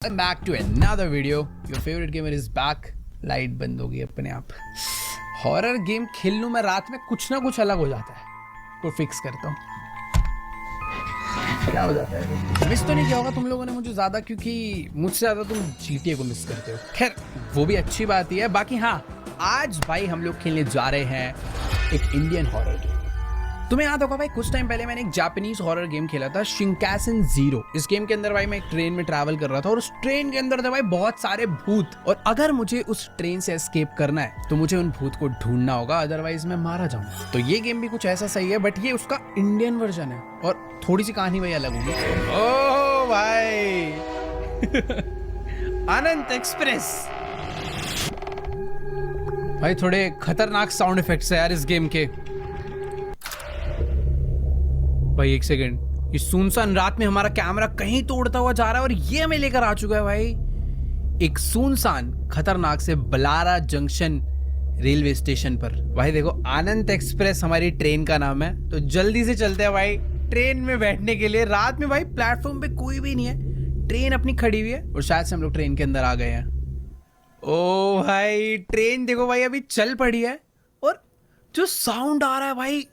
I'm back to another video. Your favorite gamer is back. Light बंद हो गई अपने आप. हॉरर गेम खेल लूं मैं रात में, कुछ ना कुछ अलग हो जाता है. तो फिक्स करता हूँ. क्या हो जाता है? मिस तो नहीं किया होगा तुम लोगों ने मुझे ज़्यादा, क्योंकि मुझसे ज़्यादा तुम GTA को मिस करते हो. खैर वो भी अच्छी बात ही है. बाकी हाँ, आज भाई हम लोग खेलने जा रहे हैं एक इंडियन हॉरर गेम. तुम्हें याद होगा भाई, कुछ टाइम पहले मैंने एक जापानीज हॉरर गेम खेला था, शिंकासन ज़ीरो. इस गेम के अंदर भाई मैं एक ट्रेन में ट्रैवल कर रहा था और उस ट्रेन के अंदर थे भाई बहुत सारे भूत. और अगर मुझे उस ट्रेन से एस्केप करना है तो मुझे उन भूत को ढूंढना होगा, अदरवाइज मैं मारा जाऊंगा. तो ये गेम भी कुछ ऐसा सही है, बट ये उसका इंडियन वर्जन है और थोड़ी सी कहानी भाई अलग होगी. ओह भाई अनंत एक्सप्रेस भाई, थोड़े खतरनाक साउंड इफेक्ट्स है यार इस गेम के. भाई एक सेकंड, इस सुनसान रात में हमारा कैमरा कहीं तो उड़ता हुआ जा रहा है और ये हमें लेकर आ चुका है भाई एक सुनसान खतरनाक से बलारा जंक्शन रेलवे स्टेशन पर. भाई देखो, आनंद एक्सप्रेस हमारी ट्रेन का नाम है, तो जल्दी से चलते हैं भाई ट्रेन में बैठने के लिए. रात में भाई प्लेटफॉर्म पे कोई भी नहीं है, ट्रेन अपनी खड़ी हुई है और शायद से हम लोग ट्रेन के अंदर आ गए हैं. ओ भाई ट्रेन देखो भाई अभी चल पड़ी है और जो साउंड आ रहा है भाई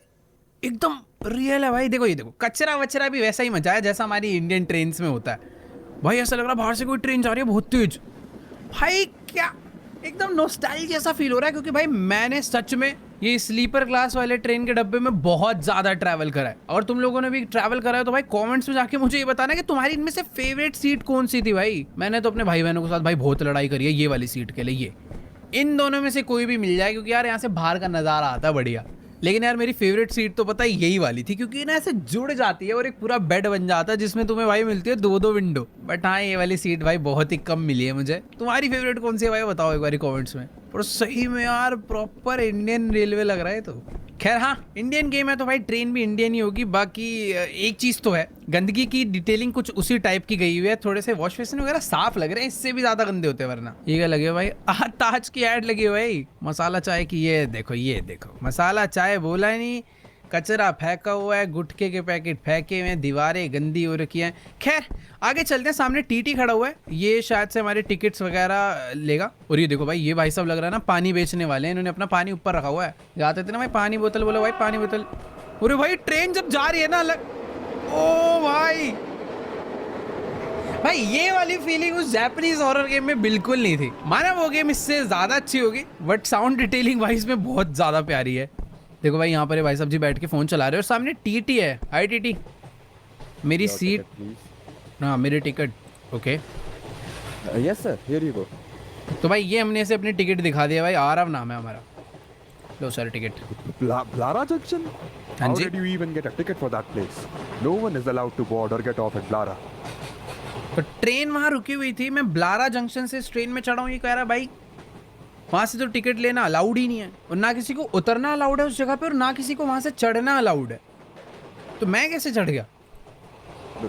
एकदम रियल है भाई. देखो ये देखो, कचरा वचरा भी वैसा ही मचा है जैसा हमारी इंडियन ट्रेन्स में होता है. भाई ऐसा लग रहा है बाहर से कोई ट्रेन जा रही है बहुत तेज. भाई क्या एकदम नॉस्टैल्जिया जैसा फील हो रहा है, क्योंकि भाई मैंने सच में ये स्लीपर क्लास वाले ट्रेन के डब्बे में बहुत ज़्यादा ट्रैवल करा है. और तुम लोगों ने भी ट्रैवल करा है तो भाई कमेंट्स में जाके मुझे ये बताना कि तुम्हारी इनमें से फेवरेट सीट कौन सी थी. भाई मैंने तो अपने भाई बहनों के साथ भाई बहुत लड़ाई करी है ये वाली सीट के लिए. ये इन दोनों में से कोई भी मिल जाए, क्योंकि यार यहाँ से बाहर का नज़ारा आता है बढ़िया. लेकिन यार मेरी फेवरेट सीट तो पता है यही वाली थी, क्योंकि ना ऐसे जुड़ जाती है और एक पूरा बेड बन जाता है जिसमें तुम्हें भाई मिलती है दो विंडो. बट हाँ, ये वाली सीट भाई बहुत ही कम मिली है मुझे. तुम्हारी फेवरेट कौन सी है भाई, बताओ एक बार कमेंट्स में. और सही में यार प्रॉपर इंडियन रेलवे लग रहा है. तो खैर हाँ, इंडियन गेम है तो भाई ट्रेन भी इंडियन ही होगी. बाकी एक चीज़ तो है, गंदगी की डिटेलिंग कुछ उसी टाइप की गई हुई है. थोड़े से वॉश बेसिन वगैरह साफ लग रहे हैं, इससे भी ज़्यादा गंदे होते हैं वरना. ये क्या लगे भाई, ताज की ऐड लगी है भाई मसाला चाय की. ये देखो मसाला चाय बोला नहीं, कचरा फेंका हुआ है, गुटखे के पैकेट फेंके हुए हैं, दीवारें गंदी हो रखी हैं. खैर आगे चलते हैं. सामने टीटी खड़ा हुआ है, ये शायद से हमारे टिकट्स वगैरह लेगा. और ये देखो भाई, ये भाई सब लग रहा है ना पानी बेचने वाले हैं. इन्होंने अपना पानी ऊपर रखा हुआ है. जाते थे ना भाई पानी बोतल, बोलो भाई पानी बोतल. अरे भाई ट्रेन जब जा रही है ना अलग, ओ भाई ये वाली फीलिंग उस जापानीज हॉरर गेम में बिल्कुल नहीं थी. माना वो गेम इससे ज्यादा अच्छी होगी, बट साउंड डिटेलिंग भाई इसमें बहुत ज्यादा प्यारी है. देखो भाई यहाँ पर भाई साहब जी बैठ के फोन चला रहे हैं और सामने टीटी है. हाय टीटी, मेरी सीट, हाँ मेरी ticket. Okay yes sir, here you go. तो भाई ये हमने से अपनी टिकट दिखा दिया भाई. आरव नाम है हमारा. लो सर टिकट. Blara Junction? हाँ How जी. did you even get a ticket for that place? No one is allowed to board or get off at Blara. तो ट्रेन वहाँ रुकी हुई थी, मैं ब्लारा जंक्शन से इस ट्रेन में चढ़ा हूँ. ये कह रहा भाई वहाँ से तो टिकट लेना अलाउड ही नहीं है और ना किसी को उतरना अलाउड है उस जगह पे और ना किसी को वहाँ से चढ़ना अलाउड है. तो मैं कैसे चढ़ गया?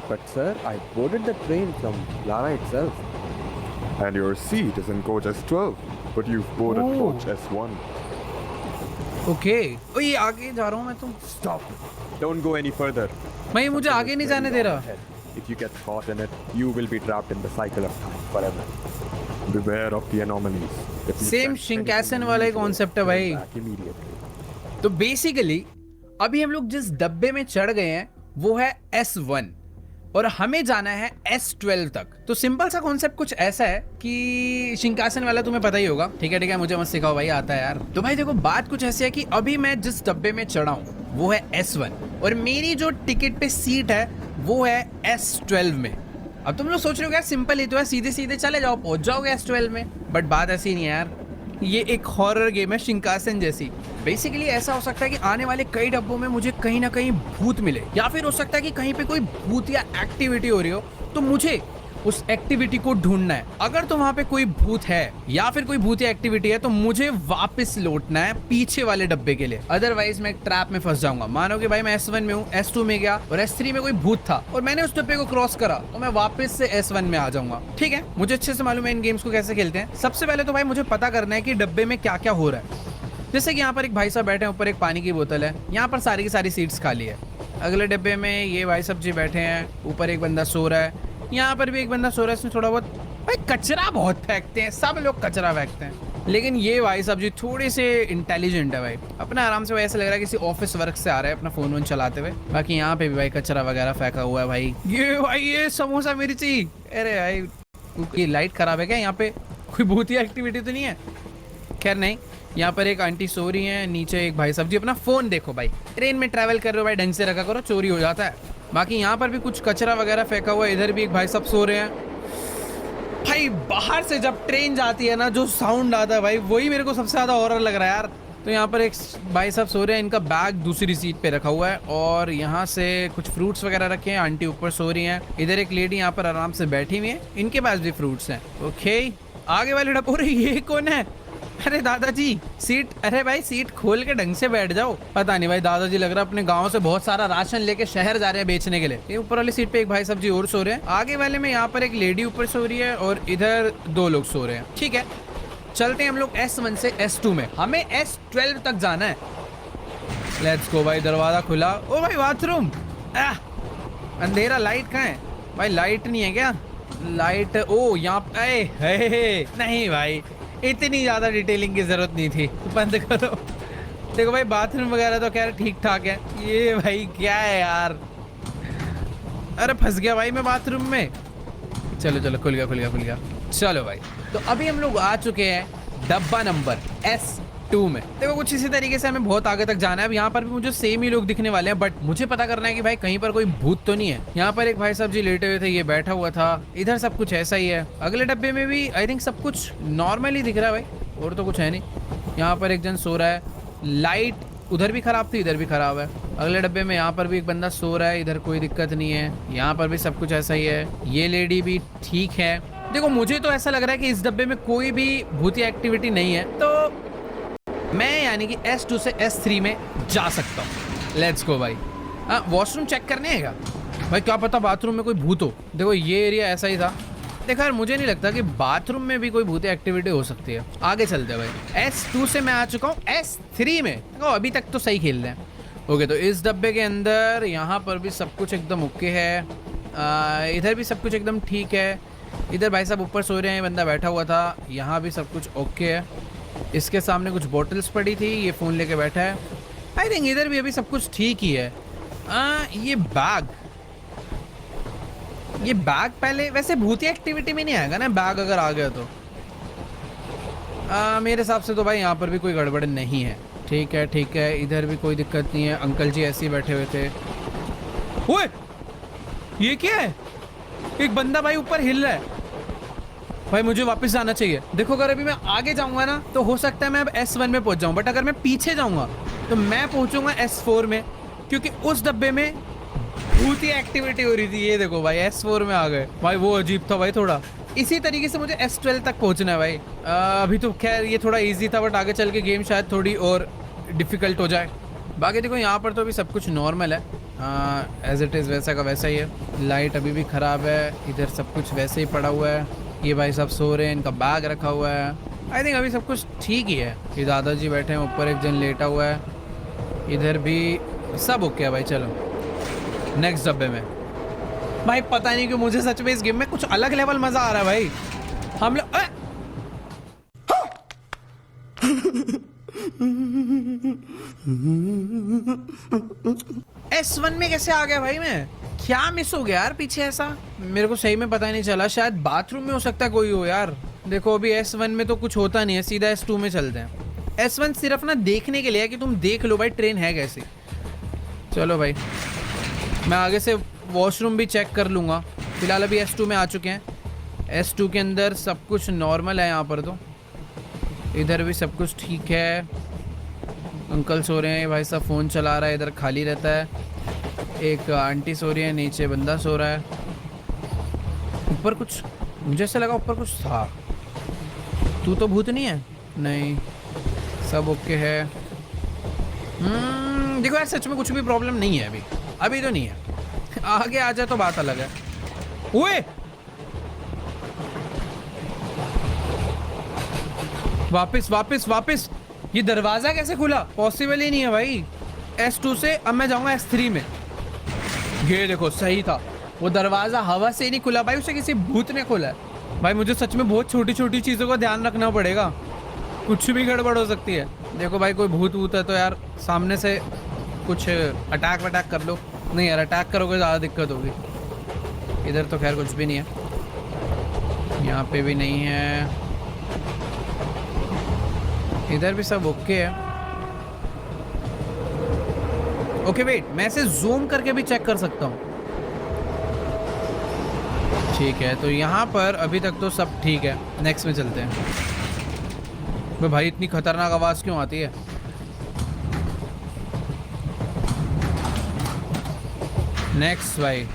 But sir, I boarded the train from Blara itself. And your seat is in coach S12, but you've boarded coach S1. Okay. ओ ये आगे जा रहा हूँ मैं तो. Stop! Don't go any further. भाई मुझे आगे नहीं जाने दे रहा. If you get caught in it, you will be trapped in the cycle of time forever. Beware of the anomalies. Same Shinkansen वाला ही कॉन्सेप्ट है भाई. तो बेसिकली अभी हम लोग जिस डब्बे में चढ़ गए हैं वो है S1 और हमें जाना है S12 तक. तो सिंपल सा कॉन्सेप्ट कुछ ऐसा है कि शिंकासन वाला तुम्हें पता ही होगा. ठीक है मुझे मत सिखाओ भाई, आता है यार. तो भाई देखो बात कुछ ऐसी है कि अभी मैं जिस डब्बे में चढ़ा हूँ वो है S1 और मेरी जो टिकट पे सीट है वो है S12 में. अब तुम लोग सोच रहे हो यार सिंपल ही तो है, सीधे सीधे चले जाओ पहुंच जाओगे S12 में. बट बात ऐसी नहीं है यार, ये एक हॉरर गेम है शिंकासन जैसी. बेसिकली ऐसा हो सकता है कि आने वाले कई डब्बों में मुझे कहीं ना कहीं भूत मिले, या फिर हो सकता है कि कहीं पे कोई भूत या एक्टिविटी हो रही हो तो मुझे उस एक्टिविटी को ढूंढना है. अगर तो वहां पे कोई भूत है या फिर कोई भूत या एक्टिविटी है तो मुझे वापस लौटना है पीछे वाले डब्बे के लिए, अदरवाइज मैं एक ट्रैप में फंस जाऊंगा. मानो कि भाई मैं S1 में हूँ, S2 में गया और S3 में कोई भूत था और मैंने उस डब्बे को क्रॉस करा तो मैं वापस से S1 में आ जाऊंगा. ठीक है, मुझे अच्छे से मालूम है इन गेम्स को कैसे खेलते हैं. सबसे पहले तो भाई मुझे पता करना है कि डब्बे में क्या क्या हो रहा है. जैसे कि यहाँ पर एक भाई साहब बैठे हैं, ऊपर एक पानी की बोतल है, यहाँ पर सारी की सारी सीट्स खाली है. अगले डब्बे में ये भाई साहब जी बैठे हैं, ऊपर एक बंदा सो रहा है, यहाँ पर भी एक बंदा सो रहा है, इसने थोड़ा बहुत भाई कचरा बहुत फेंकते हैं, सब लोग कचरा फेंकते हैं, लेकिन ये भाई साहब जी थोड़े से इंटेलिजेंट है भाई, अपना आराम से भाई ऐसा लग रहा है किसी ऑफिस वर्क से आ रहा है अपना फोन वोन चलाते हुए। बाकी यहाँ पे भी भाई कचरा वगैरह फेंका हुआ है भाई। ये समोसा मिर्ची, अरे भाई ये लाइट खराब है क्या? यहाँ पे कोई भूतिया एक्टिविटी तो नहीं है? खैर नहीं, यहाँ पर एक आंटी सो रही है, नीचे एक भाई साहब जी अपना फोन देखो भाई, ट्रेन में ट्रैवल कर रहे हो भाई ढंग से रखा करो, चोरी हो जाता है। बाकी यहाँ पर भी कुछ कचरा वगैरह फेंका हुआ है, इधर भी एक भाई साहब सो रहे हैं। भाई बाहर से जब ट्रेन जाती है ना जो साउंड आता है भाई, वही मेरे को सबसे ज्यादा हॉरर लग रहा है यार। तो यहाँ पर एक भाई साहब सो रहे हैं, इनका बैग दूसरी सीट पे रखा हुआ है और यहाँ से कुछ फ्रूट्स वगैरह रखे हैं, आंटी ऊपर सो रही हैं, इधर एक लेडी यहाँ पर आराम से बैठी हुई है, इनके पास भी फ्रूट्स हैं। ओके, आगे वाले डब्बे, ये कौन है? अरे दादाजी सीट, अरे भाई सीट खोल के ढंग से बैठ जाओ। पता नहीं भाई दादाजी लग रहा है अपने गांव से बहुत सारा राशन लेके शहर जा रहे हैं बेचने के लिए। ये ऊपर वाली सीट पे एक भाई साहब जी और सो रहे हैं, आगे वाले में यहाँ पर एक लेडी ऊपर सो रही है और इधर 2 लोग सो रहे हैं। ठीक है, चलते हैं हम लोग S1 से S2 में, हमें S12 तक जाना है। लेट्स गो भाई, दरवाजा खुला। ओ भाई बाथरूम, अंधेरा, लाइट कहाँ है भाई? लाइट नहीं है क्या? लाइट, ओ यहाँ पे, नहीं भाई इतनी ज्यादा डिटेलिंग की जरूरत नहीं थी, बंद करो। देखो भाई बाथरूम वगैरह तो खैर ठीक ठाक है, ये भाई क्या है यार? अरे फंस गया भाई मैं बाथरूम में। चलो चलो, खुल गया। चलो भाई, तो अभी हम लोग आ चुके हैं डब्बा नंबर S2 में। देखो कुछ इसी तरीके से हमें बहुत आगे तक जाना है। अब यहाँ पर भी मुझे सेम ही लोग दिखने वाले हैं, बट मुझे पता करना है कि भाई कहीं पर कोई भूत तो नहीं है। यहाँ पर एक भाई साहब जी लेटे हुए थे, ये बैठा हुआ था, इधर सब कुछ ऐसा ही है। अगले डब्बे में भी आई थिंक सब कुछ नॉर्मल ही दिख रहा है भाई, और तो कुछ है नहीं। यहाँ पर एक जन सो रहा है, लाइट उधर भी खराब थी, इधर भी खराब है। अगले डब्बे में यहाँ पर भी एक बंदा सो रहा है, इधर कोई दिक्कत नहीं है। यहाँ पर भी सब कुछ ऐसा ही है, ये लेडी भी ठीक है। देखो मुझे तो ऐसा लग रहा है कि इस डब्बे में कोई भी भूतिया एक्टिविटी नहीं है, तो मैं यानी कि S2 से S3 में जा सकता हूँ। लेट्स गो भाई। हाँ, वॉशरूम चेक करने है क्या भाई? क्या पता बाथरूम में कोई भूत हो। देखो ये एरिया ऐसा ही था। देखो यार मुझे नहीं लगता कि बाथरूम में भी कोई भूतिया एक्टिविटी हो सकती है। आगे चलते हैं भाई, S2 से मैं आ चुका हूँ S3 में। देखो अभी तक तो सही खेल रहे हैं। ओके, तो इस डब्बे के अंदर यहाँ पर भी सब कुछ एकदम ओके है, इधर भी सब कुछ एकदम ठीक है। इधर भाई साहब ऊपर सो रहे हैं, बंदा बैठा हुआ था, यहाँ भी सब कुछ ओके है। इसके सामने कुछ बॉटल्स पड़ी थी, ये फ़ोन लेके बैठा है। आई थिंक इधर भी अभी सब कुछ ठीक ही है। ये बैग पहले वैसे भूतिया एक्टिविटी में नहीं आएगा ना, बैग अगर आ गया तो। मेरे हिसाब से तो भाई यहाँ पर भी कोई गड़बड़ नहीं है। ठीक है, इधर भी कोई दिक्कत नहीं है। अंकल जी ऐसे ही बैठे हुए थे। ओए ये क्या है? एक बंदा भाई ऊपर हिल रहा है भाई, मुझे वापस जाना चाहिए। देखो अगर अभी मैं आगे जाऊंगा ना तो हो सकता है मैं अब S1 में पहुंच जाऊं, बट अगर मैं पीछे जाऊंगा तो मैं पहुंचूंगा S4 में, क्योंकि उस डब्बे में भूतिया एक्टिविटी हो रही थी। ये देखो भाई S4 में आ गए भाई, वो अजीब था भाई थोड़ा। इसी तरीके से मुझे S12 तक पहुंचना है भाई। अभी तो खैर ये थोड़ा इजी था, बट आगे चल के गेम शायद थोड़ी और डिफिकल्ट हो जाए। बाकी देखो यहाँ पर तो अभी सब कुछ नॉर्मल है, एज इट इज़ वैसा का वैसा ही है। लाइट अभी भी ख़राब है, इधर सब कुछ वैसे ही पड़ा हुआ है। ये भाई साहब सो रहे हैं, इनका बैग रखा हुआ है। आई थिंक अभी सब कुछ ठीक ही है। ये दादाजी बैठे हैं, ऊपर एक जन लेटा हुआ है, इधर भी सब ओके है भाई। चलो नेक्स्ट डब्बे में। भाई पता नहीं क्यों मुझे सच में इस गेम में कुछ अलग लेवल मजा आ रहा है भाई। हम लोग S1 में कैसे आ गया भाई? मैं क्या मिस हो गया यार पीछे? ऐसा मेरे को सही में पता नहीं चला। शायद बाथरूम में हो सकता है कोई हो यार। देखो अभी S1 में तो कुछ होता नहीं है, सीधा S2 में चलते हैं। S1 सिर्फ ना देखने के लिए है कि तुम देख लो भाई ट्रेन है कैसी। चलो भाई, मैं आगे से वॉशरूम भी चेक कर लूँगा। फिलहाल अभी S2 में आ चुके हैं। S2 के अंदर सब कुछ नॉर्मल है। यहाँ पर तो इधर भी सब कुछ ठीक है। अंकल सो रहे हैं, भाई साहब फ़ोन चला रहा है, इधर खाली रहता है। एक आंटी सो रही है, नीचे बंदा सो रहा है। ऊपर कुछ, मुझे ऐसा लगा ऊपर कुछ था। तू तो भूत नहीं है? नहीं, सब ओके है। देखो यार सच में कुछ भी प्रॉब्लम नहीं है अभी तो नहीं है। आगे आ जाए तो बात अलग है। ओए वापस ये दरवाजा कैसे खुला? पॉसिबल ही नहीं है भाई। S2 से अब मैं जाऊंगा S3 में। ये देखो सही था, वो दरवाजा हवा से नहीं खुला भाई, उसे किसी भूत ने खोला है। भाई मुझे सच में बहुत छोटी छोटी चीज़ों का ध्यान रखना पड़ेगा, कुछ भी गड़बड़ हो सकती है। देखो भाई कोई भूत वूत है तो यार सामने से कुछ अटैक वटैक कर लो। नहीं यार अटैक करोगे ज़्यादा दिक्कत होगी। इधर तो खैर कुछ भी नहीं है, यहाँ पे भी नहीं है, इधर भी सब ओके है। ओके वेट, मैं इसे जूम करके भी चेक कर सकता हूँ। ठीक है तो यहाँ पर अभी तक तो सब ठीक है। नेक्स्ट में चलते हैं। भाई इतनी खतरनाक आवाज़ क्यों आती है? नेक्स्ट भाई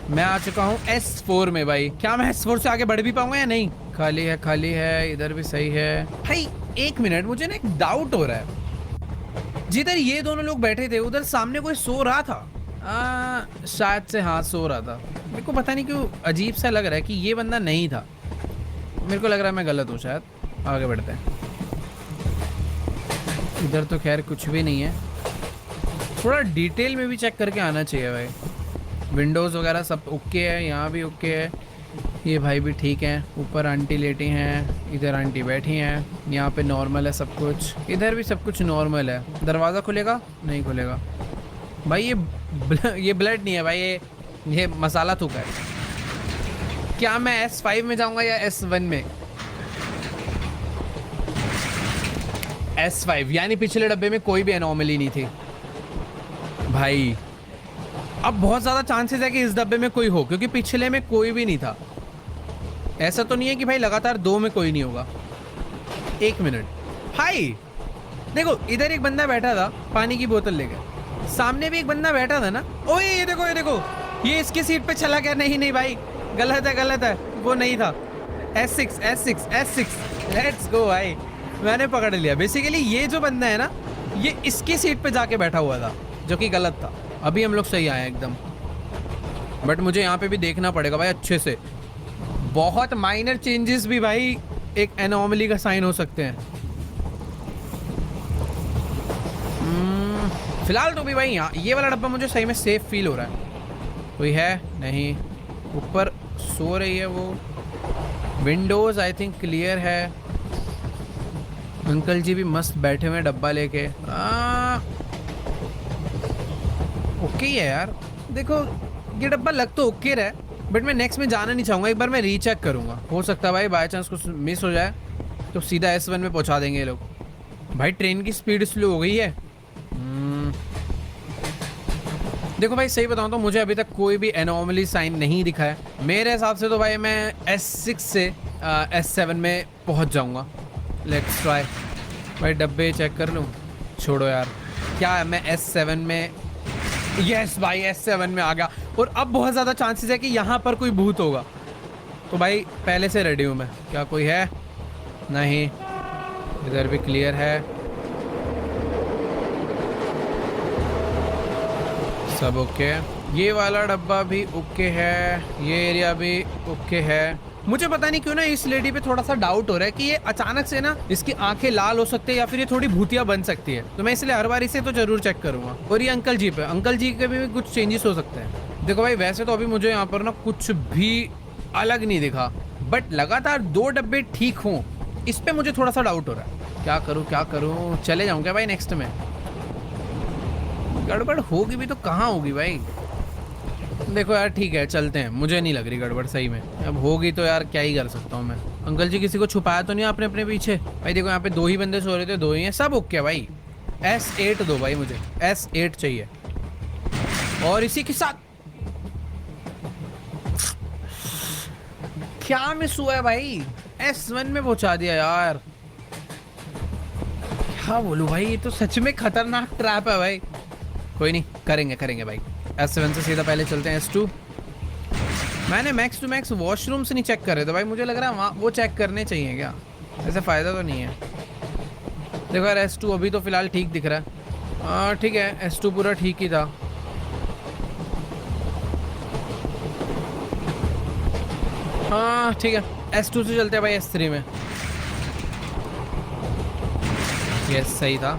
मैं आ चुका हूँ S4 में। भाई क्या मैं S4 से आगे बढ़ भी पाऊंगा या नहीं? खाली है, खाली है, इधर भी सही है। भाई एक मिनट, मुझे ना एक डाउट हो रहा है। जिधर ये दोनों लोग बैठे थे उधर सामने कोई सो रहा था। शायद से हाँ सो रहा था। मेरे को पता नहीं क्यों अजीब सा लग रहा है कि ये बंदा नहीं था। मेरे को लग रहा है मैं गलत हूँ शायद। आगे बढ़ते हैं। इधर तो खैर कुछ भी नहीं है। थोड़ा डिटेल में भी चेक करके आना चाहिए भाई। विंडोज़ वगैरह सब ओके है, यहाँ भी ओके है, ये भाई भी ठीक है। ऊपर आंटी लेटी हैं, इधर आंटी बैठी हैं, यहाँ पे नॉर्मल है सब कुछ, इधर भी सब कुछ नॉर्मल है। दरवाज़ा खुलेगा? नहीं खुलेगा भाई। ये ब्लड नहीं है भाई, ये मसाला थूका है। क्या मैं S5 में जाऊँगा या S1 में? S5 यानी पिछले डब्बे में कोई भी एनोमली नहीं थी भाई। अब बहुत ज़्यादा चांसेस है कि इस डब्बे में कोई हो, क्योंकि पिछले में कोई भी नहीं था। ऐसा तो नहीं है कि भाई लगातार 2 में कोई नहीं होगा। एक मिनट भाई, देखो इधर एक बंदा बैठा था पानी की बोतल लेकर, सामने भी एक बंदा बैठा था ना। ओए ये देखो, ये देखो, ये इसकी सीट पे चला गया। नहीं नहीं भाई गलत है, गलत है, वो नहीं था। S6 लेट्स गो भाई, मैंने पकड़ लिया। बेसिकली ये जो बंदा है ना, ये इसकी सीट पे जाके बैठा हुआ था, जो कि गलत था। अभी हम लोग सही आए एकदम, बट मुझे यहाँ पे भी देखना पड़ेगा भाई अच्छे से। बहुत माइनर चेंजेस भी भाई एक एनोमली का साइन हो सकते हैं। फिलहाल तो भी भाई यहाँ ये वाला डब्बा मुझे सही में सेफ फील हो रहा है। कोई है नहीं, ऊपर सो रही है वो। विंडोज़ आई थिंक क्लियर है। अंकल जी भी मस्त बैठे हुए डब्बा लेके। ओके है यार। देखो ये डब्बा लग तो ओके रहा है, बट मैं नेक्स्ट में जाना नहीं चाहूँगा। एक बार मैं रीचेक करूँगा, हो सकता है भाई बाय चांस कुछ मिस हो जाए तो सीधा S1 में पहुँचा देंगे ये लोग। भाई ट्रेन की स्पीड स्लो हो गई है। देखो भाई सही बताऊँ तो मुझे अभी तक कोई भी एनोमली साइन नहीं दिखा है। मेरे हिसाब से तो भाई मैं S6 से S7 में पहुँच जाऊँगा। Let's try. भाई डब्बे चेक कर लूँ? छोड़ो यार, क्या है, मैं S7 में। यस भाई S7 में आ गया। और अब बहुत ज़्यादा चांसेस है कि यहाँ पर कोई भूत होगा, तो भाई पहले से रेडी हूँ मैं। क्या कोई है? नहीं, इधर भी क्लियर है, सब ओके। ये वाला डब्बा भी ओके है, ये एरिया भी ओके है। मुझे पता नहीं क्यों ना इस लेडी पे थोड़ा सा डाउट हो रहा है कि ये अचानक से ना इसकी आंखें लाल हो सकती है या फिर ये थोड़ी भूतिया बन सकती है। तो मैं इसलिए हर बार इसे तो जरूर चेक करूंगा। और ये अंकल जी पे, अंकल जी के भी कुछ चेंजेस हो सकते हैं। देखो भाई वैसे तो अभी मुझे यहाँ पर ना कुछ भी अलग नहीं दिखा, बट लगातार 2 डब्बे ठीक हों, इस पे मुझे थोड़ा सा डाउट हो रहा है। क्या करूँ क्या करूँ? चले जाऊँ क्या भाई नेक्स्ट में? गड़बड़ होगी भी तो कहाँ होगी भाई? देखो यार ठीक है चलते हैं, मुझे नहीं लग रही गड़बड़ सही में। अब होगी तो यार क्या ही कर सकता हूँ मैं। अंकल जी किसी को छुपाया तो नहीं आपने अपने पीछे? भाई देखो यहाँ पे 2 ही बंदे सो रहे थे, 2 ही हैं, सब ओके भाई। S8 दो भाई, मुझे S8 चाहिए। और इसी के साथ क्या मिस हुआ है भाई? S1 में पहुंचा दिया यार। क्या बोलूं भाई, ये तो सच में खतरनाक ट्रैप है भाई। कोई नहीं, करेंगे भाई। S7 से सीधा पहले चलते हैं S2। मैंने मैक्स टू मैक्स वॉशरूम से नहीं चेक कर रहे थे भाई, मुझे लग रहा है वहाँ वो चेक करने चाहिए क्या? ऐसे फ़ायदा तो नहीं है। देखो यार S2 अभी तो फ़िलहाल ठीक दिख रहा है। हाँ ठीक है, S2 पूरा ठीक ही था। हाँ ठीक है, S2 से चलते हैं भाई S3 में। यस सही था।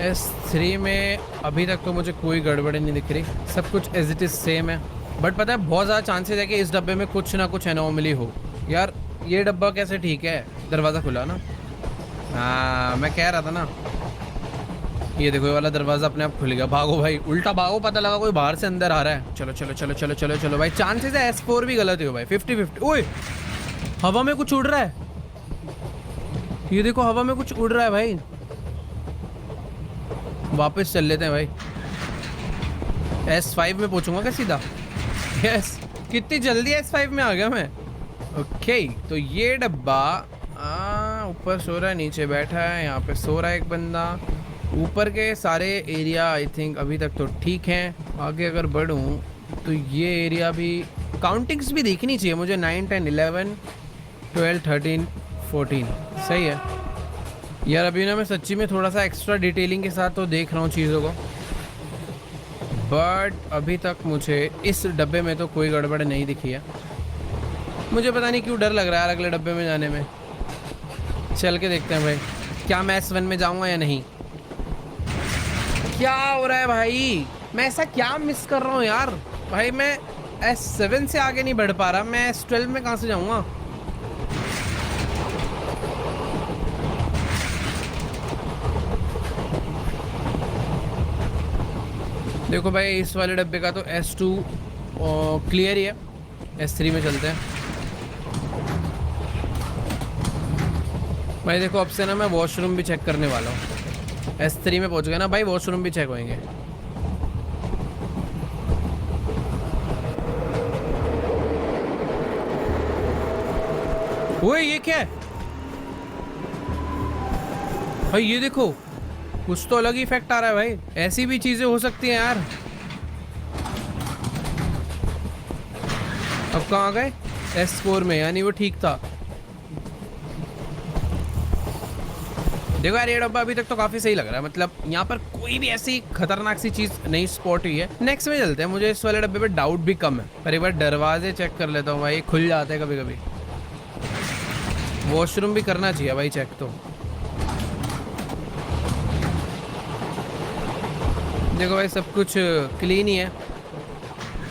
S3 में अभी तक तो मुझे कोई गड़बड़ी नहीं दिख रही, सब कुछ एज इट इज़ सेम है। बट पता है बहुत ज़्यादा चांसेस है कि इस डब्बे में कुछ ना कुछ एनोमली हो। यार ये डब्बा कैसे ठीक है, दरवाज़ा खुला ना। हाँ मैं कह रहा था ना। ये देखो ये वाला दरवाज़ा अपने आप खुल गया। भागो भाई, उल्टा भागो, पता लगा कोई बाहर से अंदर आ रहा है। चलो चलो चलो चलो चलो चलो भाई, चांसेस है S4 भी गलत हो भाई, 50-50। ओए हवा में कुछ उड़ रहा है, ये देखो हवा में कुछ उड़ रहा है भाई। वापस चल लेते हैं भाई। S5 में पहुंचूंगा क्या सीधा? यस, कितनी जल्दी S5 में आ गया मैं। ओके तो ये डब्बा ऊपर सो रहा है, नीचे बैठा है, यहाँ पे सो रहा है एक बंदा। ऊपर के सारे एरिया आई थिंक अभी तक तो ठीक हैं। आगे अगर बढ़ूँ तो ये एरिया भी, काउंटिंग्स भी देखनी चाहिए मुझे। 9, 10, 11, 12, 13, 14 सही है यार। अभी ना मैं सच्ची में थोड़ा सा एक्स्ट्रा डिटेलिंग के साथ तो देख रहा हूँ चीज़ों को, बट अभी तक मुझे इस डब्बे में तो कोई गड़बड़ नहीं दिखी है। मुझे पता नहीं क्यों डर लग रहा है यार अगले डब्बे में जाने में। चल के देखते हैं भाई, क्या मैं S1 में जाऊँगा या नहीं। क्या हो रहा है भाई, मैं ऐसा क्या मिस कर रहा हूँ यार। भाई मैं S7 से आगे नहीं बढ़ पा रहा, मैं S12 में कहाँ से जाऊँगा। देखो भाई इस वाले डब्बे का तो S2 क्लियर ही है। S3 में चलते हैं भाई। देखो अब से ना मैं वॉशरूम भी चेक करने वाला हूँ। S3 में पहुँच गया ना भाई, वॉशरूम भी चेक होंगे। ओए ये क्या है भाई, ये देखो कुछ तो अलग ही इफेक्ट आ रहा है भाई। ऐसी भी चीजें हो सकती हैं यार। अब कहाँ गए? S4 में, यानी वो ठीक था। देखो यार ये डब्बा अभी तक तो काफी सही लग रहा है, मतलब यहाँ पर कोई भी ऐसी खतरनाक सी चीज नहीं स्पॉट हुई है। नेक्स्ट में चलते हैं, मुझे इस वाले डब्बे पे डाउट भी कम है। पर एक बार दरवाजे चेक कर लेता हूँ भाई, खुल जाते हैं कभी कभी। वॉशरूम भी करना चाहिए भाई चेक तो। देखो भाई सब कुछ क्लीन ही है।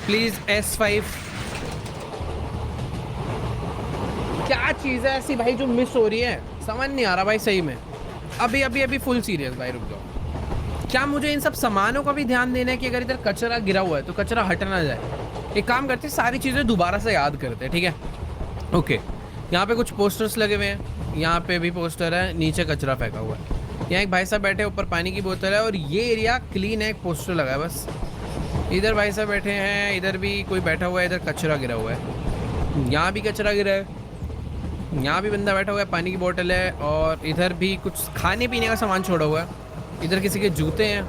प्लीज S5 क्या चीज़ है ऐसी भाई जो मिस हो रही है, समझ नहीं आ रहा भाई सही में। अभी अभी अभी फुल सीरियस भाई, रुक जाओ। क्या मुझे इन सब सामानों का भी ध्यान देना है कि अगर इधर कचरा गिरा हुआ है तो कचरा हट ना जाए। एक काम करते हैं, सारी चीज़ें दोबारा से याद करते हैं, ठीक है। ओके यहाँ पे कुछ पोस्टर्स लगे हुए हैं, यहाँ पे भी पोस्टर है, नीचे कचरा फेंका हुआ है। यहाँ एक भाई साहब बैठे, ऊपर पानी की बोतल है, और ये एरिया क्लीन है। एक पोस्टर लगा है बस। इधर भाई साहब बैठे हैं, इधर भी कोई बैठा हुआ है, इधर कचरा गिरा हुआ है, यहाँ भी कचरा गिरा है, यहाँ भी बंदा बैठा हुआ है, पानी की बोतल है, और इधर भी कुछ खाने पीने का सामान छोड़ा हुआ है। इधर किसी के जूते हैं,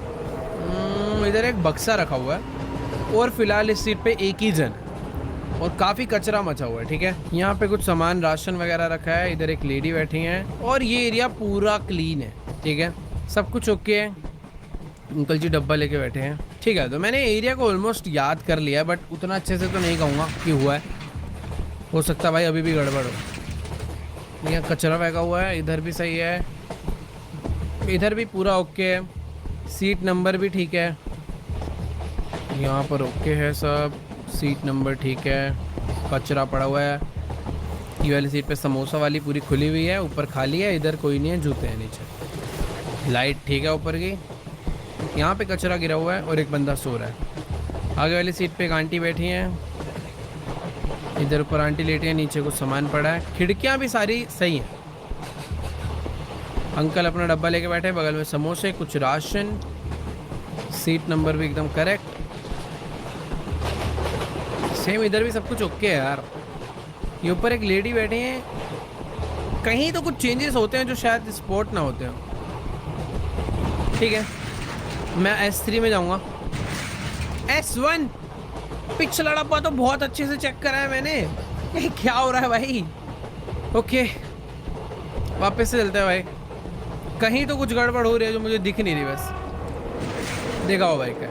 इधर एक बक्सा रखा हुआ है, और फिलहाल इस सीट पे एक ही जन, और काफ़ी कचरा मचा हुआ है, ठीक है। यहाँ पे कुछ सामान राशन वगैरह रखा है, इधर एक लेडी बैठी हैं, और ये एरिया पूरा क्लीन है, ठीक है। सब कुछ ओके है। अंकल जी डब्बा लेके बैठे हैं, ठीक है। तो मैंने एरिया को ऑलमोस्ट याद कर लिया, बट उतना अच्छे से तो नहीं कहूँगा कि हुआ है, हो सकता भाई अभी भी गड़बड़ हो। यहाँ कचरा फेंका हुआ है, इधर भी सही है, इधर भी पूरा ओके है, सीट नंबर भी ठीक है, यहाँ पर ओके है सब, सीट नंबर ठीक है, कचरा पड़ा हुआ है। ये वाली सीट पे समोसा वाली पूरी खुली हुई है, ऊपर खाली है, इधर कोई नहीं है, जूते हैं नीचे, लाइट ठीक है ऊपर की। यहाँ पे कचरा गिरा हुआ है और एक बंदा सो रहा है। आगे वाली सीट पे एक आंटी बैठी हैं, इधर ऊपर आंटी लेटी है, नीचे कुछ सामान पड़ा है, खिड़कियाँ भी सारी सही हैं। अंकल अपना डब्बा लेके बैठे, बगल में समोसे, कुछ राशन, सीट नंबर भी एकदम करेक्ट, सेम इधर भी सब कुछ ओके है यार। ये ऊपर एक लेडी बैठी है, कहीं तो कुछ चेंजेस होते हैं जो शायद स्पॉट ना होते हो, ठीक है। मैं S3 में जाऊंगा। S1 पिछला डब्बा तो बहुत अच्छे से चेक करा है मैंने, ये क्या हो रहा है भाई। ओके वापस से चलते हैं भाई, कहीं तो कुछ गड़बड़ हो रही है जो मुझे दिख नहीं रही, बस देखा हो भाई क्या।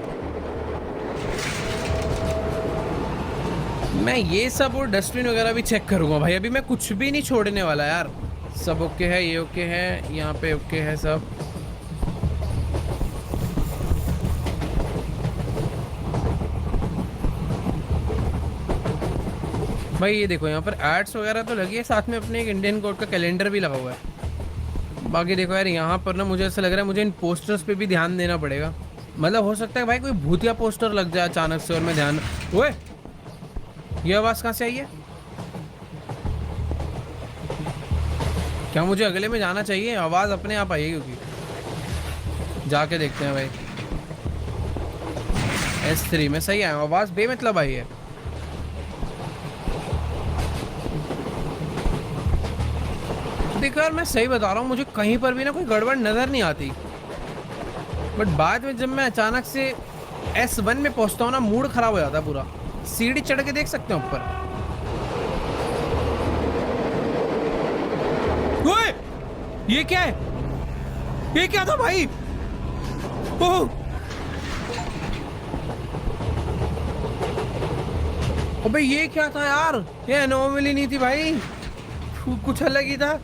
मैं ये सब और डस्टबिन वगैरह भी चेक करूंगा भाई, अभी मैं कुछ भी नहीं छोड़ने वाला यार। सब ओके है, ये ओके है, यहाँ पे ओके है सब। भाई ये देखो यहाँ पर एड्स वगैरह तो लगी है, साथ में अपने एक इंडियन कोड का कैलेंडर भी लगा हुआ है। बाकी देखो यार यहाँ पर ना मुझे ऐसा लग रहा है मुझे इन पोस्टर्स पे भी ध्यान देना पड़ेगा। मतलब हो सकता है भाई कोई भूतिया पोस्टर लग जाए अचानक से और मैं ध्यान। ओए ये आवाज़ कहाँ से आई है? क्या मुझे अगले में जाना चाहिए? आवाज़ अपने आप आई है क्योंकि। जाके देखते हैं भाई। S3 में सही है, आवाज़ बेमतलब आई है। देखो यार मैं सही बता रहा हूँ, मुझे कहीं पर भी ना कोई गड़बड़ नज़र नहीं आती, बट बाद में जब मैं अचानक से S1 में पहुंचता हूँ ना, मूड खराब हो जाता है पूरा। सीढ़ी चढ़ के देख सकते हो ऊपर। ओए ये क्या है? ये क्या था भाई? ओह अबे ये क्या था यार? ये एनोमली नहीं थी भाई, कुछ अलग ही था।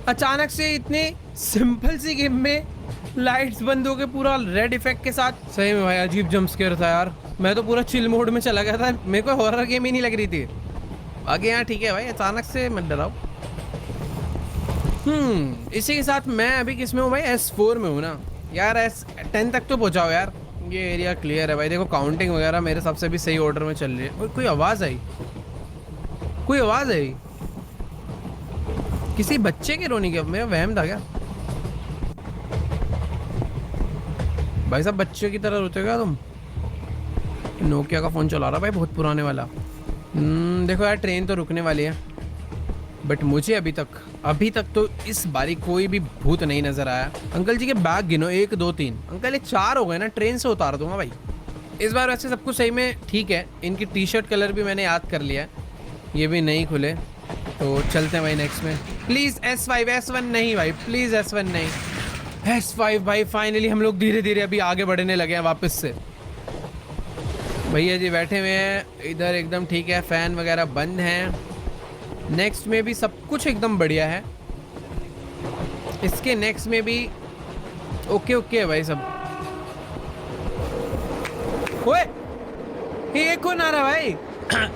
अचानक से इतने सिंपल सी गेम में लाइट्स बंद हो गए पूरा रेड इफेक्ट के साथ। सही में भाई अजीब जंप स्केयर था यार। मैं तो पूरा चिल मोड में चला गया था, मेरे को हॉरर गेम ही नहीं लग रही थी। आगे यहाँ ठीक है भाई, अचानक से मत डराओ। इसी के साथ मैं अभी किस में हूँ भाई? S4 में हूँ ना यार। S10 तक तो पहुँचाओ यार। ये एरिया क्लियर है भाई। देखो काउंटिंग वगैरह मेरे हिसाब से भी सही ऑर्डर में चल रही है। कोई आवाज़ आई, कोई आवाज़ आई किसी बच्चे के रोने की। मेरा वहम था क्या भाई साहब? बच्चे की तरह रोते क्या तुम? नोकिया का फ़ोन चला रहा भाई, बहुत पुराने वाला। देखो यार ट्रेन तो रुकने वाली है, बट मुझे अभी तक तो इस बारी कोई भी भूत नहीं नज़र आया। अंकल जी के बैग गिनो, 1 2 3। अंकल ये 4 हो गए ना, ट्रेन से उतार दूंगा भाई इस बार। वैसे सब कुछ सही में ठीक है। इनकी टी शर्ट कलर भी मैंने याद कर लिया है, ये भी नहीं खुले। तो चलते हैं भाई नेक्स्ट में। प्लीज़ S5 S1 नहीं भाई, प्लीज़ S1 नहीं, S5 भाई। फाइनली हम लोग धीरे धीरे अभी आगे बढ़ने लगे हैं वापस से। भैया जी बैठे हुए हैं इधर, एकदम ठीक है, फ़ैन वगैरह बंद हैं। नेक्स्ट में भी सब कुछ एकदम बढ़िया है। इसके नेक्स्ट में भी ओके है भाई सब। ओए ये कौन आ रहा है भाई?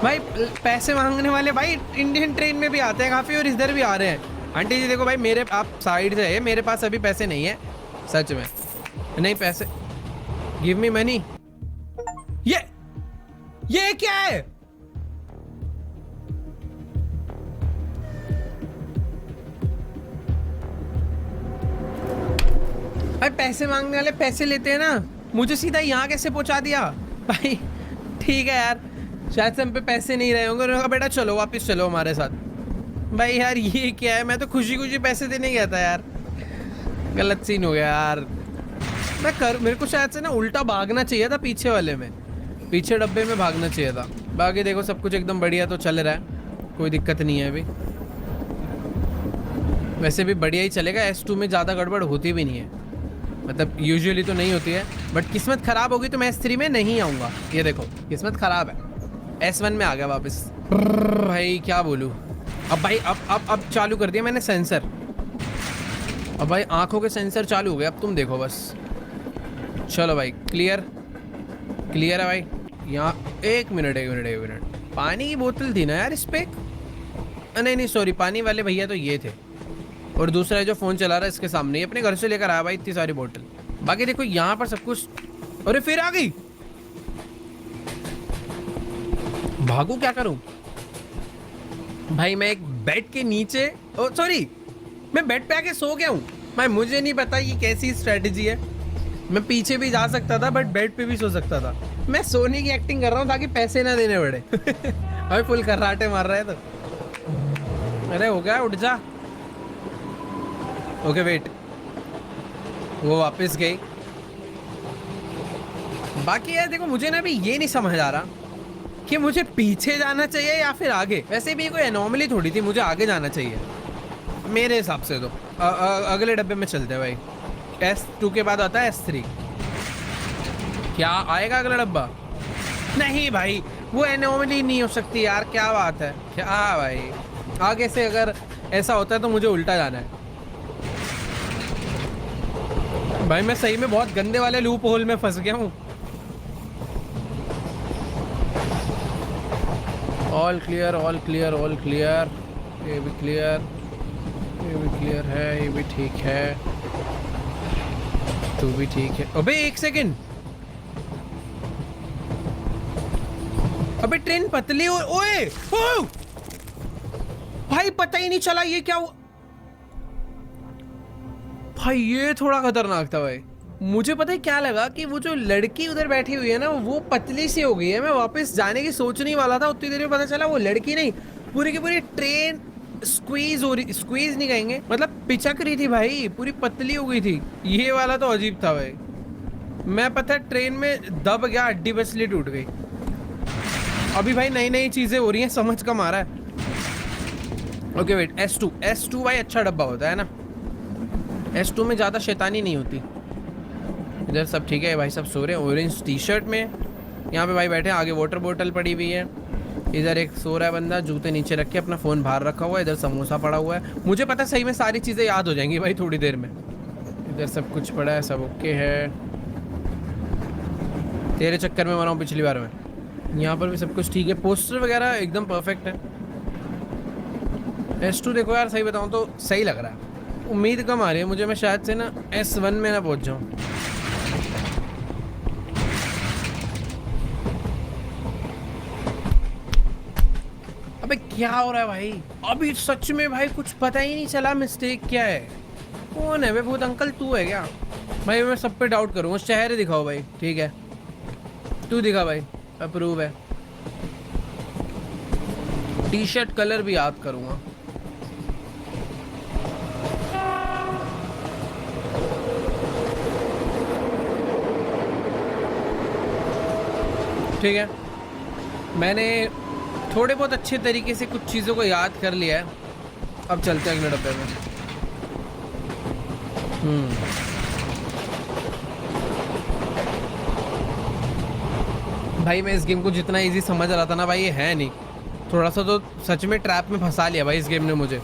भाई पैसे मांगने वाले भाई इंडियन ट्रेन में भी आते हैं काफ़ी, और इधर भी आ रहे हैं। आंटी जी देखो भाई, मेरे आप साइड से है, मेरे पास अभी पैसे नहीं है सच में। नहीं पैसे, गिव मी मनी। ये क्या है? भाई पैसे मांगने वाले पैसे लेते हैं ना, मुझे सीधा यहाँ कैसे पहुंचा दिया भाई? ठीक है यार, शायद से हम पे पैसे नहीं रहे होंगे। उन्होंने कहा बेटा चलो वापस चलो हमारे साथ। भाई यार ये क्या है? मैं तो खुशी खुशी पैसे देने गया था यार, गलत सीन हो गया यार। मेरे को शायद से ना उल्टा भागना चाहिए था, पीछे वाले में, पीछे डब्बे में भागना चाहिए था। बाकी देखो सब कुछ एकदम बढ़िया तो चल रहा है, कोई दिक्कत नहीं है अभी। वैसे भी बढ़िया ही चलेगा, S2 में ज़्यादा गड़बड़ होती भी नहीं है, मतलब यूजुअली तो नहीं होती है। बट किस्मत ख़राब होगी तो मैं S3 में नहीं आऊँगा। ये देखो किस्मत ख़राब है, S1 में आ गया वापस। भाई क्या बोलूँ अब भाई, अब चालू कर दिया मैंने सेंसर। अब भाई आँखों के सेंसर चालू हो गए, अब तुम देखो बस। चलो भाई क्लियर है भाई। यहाँ एक मिनट पानी की बोतल थी ना यार इस पे? नहीं सॉरी, पानी वाले भैया तो ये थे, और दूसरा जो फ़ोन चला रहा है इसके सामने ही, अपने घर से लेकर आया भाई इतनी सारी बोतल। बाकी देखो यहाँ पर सब कुछ। अरे फिर आ गई, भागू क्या करूं भाई? मैं एक बेड के नीचे, सॉरी मैं बेड पे आके सो गया हूँ भाई। मुझे नहीं पता ये कैसी स्ट्रेटजी है। मैं पीछे भी जा सकता था, बट बेड पे भी सो सकता था। मैं सोने की एक्टिंग कर रहा हूँ ताकि पैसे ना देने पड़े। भाई फुल खर्राटे मार रहा है तो। अरे हो गया, उठ जा। ओके वेट, वो वापस गई। बाकी यार देखो मुझे ना अभी ये नहीं समझ आ रहा कि मुझे पीछे जाना चाहिए या फिर आगे। वैसे भी कोई एनोमली थोड़ी थी, मुझे आगे जाना चाहिए मेरे हिसाब से। तो अगले डब्बे में चलते हैं भाई। S2 के बाद आता है S3। क्या आएगा अगला डब्बा? नहीं भाई वो एनोमली नहीं हो सकती यार, क्या बात है क्या भाई? आगे से अगर ऐसा होता है तो मुझे उल्टा जाना है भाई। मैं सही में बहुत गंदे वाले लूप होल में फंस गया हूँ। All clear all clear all clear. ये भी क्लियर, ये भी क्लियर है, ये भी ठीक है, तू भी ठीक है। अबे एक सेकंड, अबे ट्रेन पतली हो। ओए ओ! भाई पता ही नहीं चला ये क्या हुआ। भाई ये थोड़ा खतरनाक था भाई। मुझे पता है क्या लगा कि वो जो लड़की उधर बैठी हुई है ना वो पतली सी हो गई है। मैं वापस जाने की सोचने वाला था, उतनी देर में पता चला वो लड़की नहीं, पूरी की पूरी ट्रेन स्क्वीज हो रही, स्क्वीज नहीं कहेंगे, मतलब पिचक रही थी भाई, पूरी पतली हो गई थी। ये वाला तो अजीब था भाई। मैं पता है ट्रेन में दब गया, हड्डी बसली टूट गई। अभी भाई नई नई चीजें हो रही हैं, समझ कम आ रहा है। ओके वेट, S2 भाई अच्छा डब्बा होता है ना, S2 में ज़्यादा शैतानी नहीं होती। इधर सब ठीक है भाई, सब सो रहे हैं ऑरेंज टी शर्ट में। यहाँ पे भाई बैठे हैं, आगे वाटर बोतल पड़ी हुई है। इधर एक सो रहा है बंदा, जूते नीचे रख के, अपना फ़ोन बाहर रखा हुआ है। इधर समोसा पड़ा हुआ है। मुझे पता सही में सारी चीज़ें याद हो जाएंगी भाई थोड़ी देर में। इधर सब कुछ पड़ा है, सब ओके है। तेरे चक्कर में मरा हूँ पिछली बार में। यहाँ पर भी सब कुछ ठीक है, पोस्टर वगैरह एकदम परफेक्ट है। S2 देखो यार, सही बताऊँ तो सही लग रहा है। उम्मीद कम आ रही है मुझे, मैं शायद से ना S1 में ना पहुँच जाऊँ। अबे क्या हो रहा है भाई? अभी सच में भाई कुछ पता ही नहीं चला मिस्टेक क्या है। कौन है वे? भूत अंकल तू है क्या? भाई मैं सब पे डाउट करूँगा। चेहरे दिखाओ भाई, ठीक है तू दिखा भाई, अप्रूव है। टी शर्ट कलर भी याद करूँगा। ठीक है, मैंने थोड़े बहुत अच्छे तरीके से कुछ चीज़ों को याद कर लिया है। अब चलते हैं अगले डब्बे में। भाई मैं इस गेम को जितना इजी समझ रहा था ना भाई, ये है नहीं। थोड़ा सा तो सच में ट्रैप में फंसा लिया भाई इस गेम ने मुझे।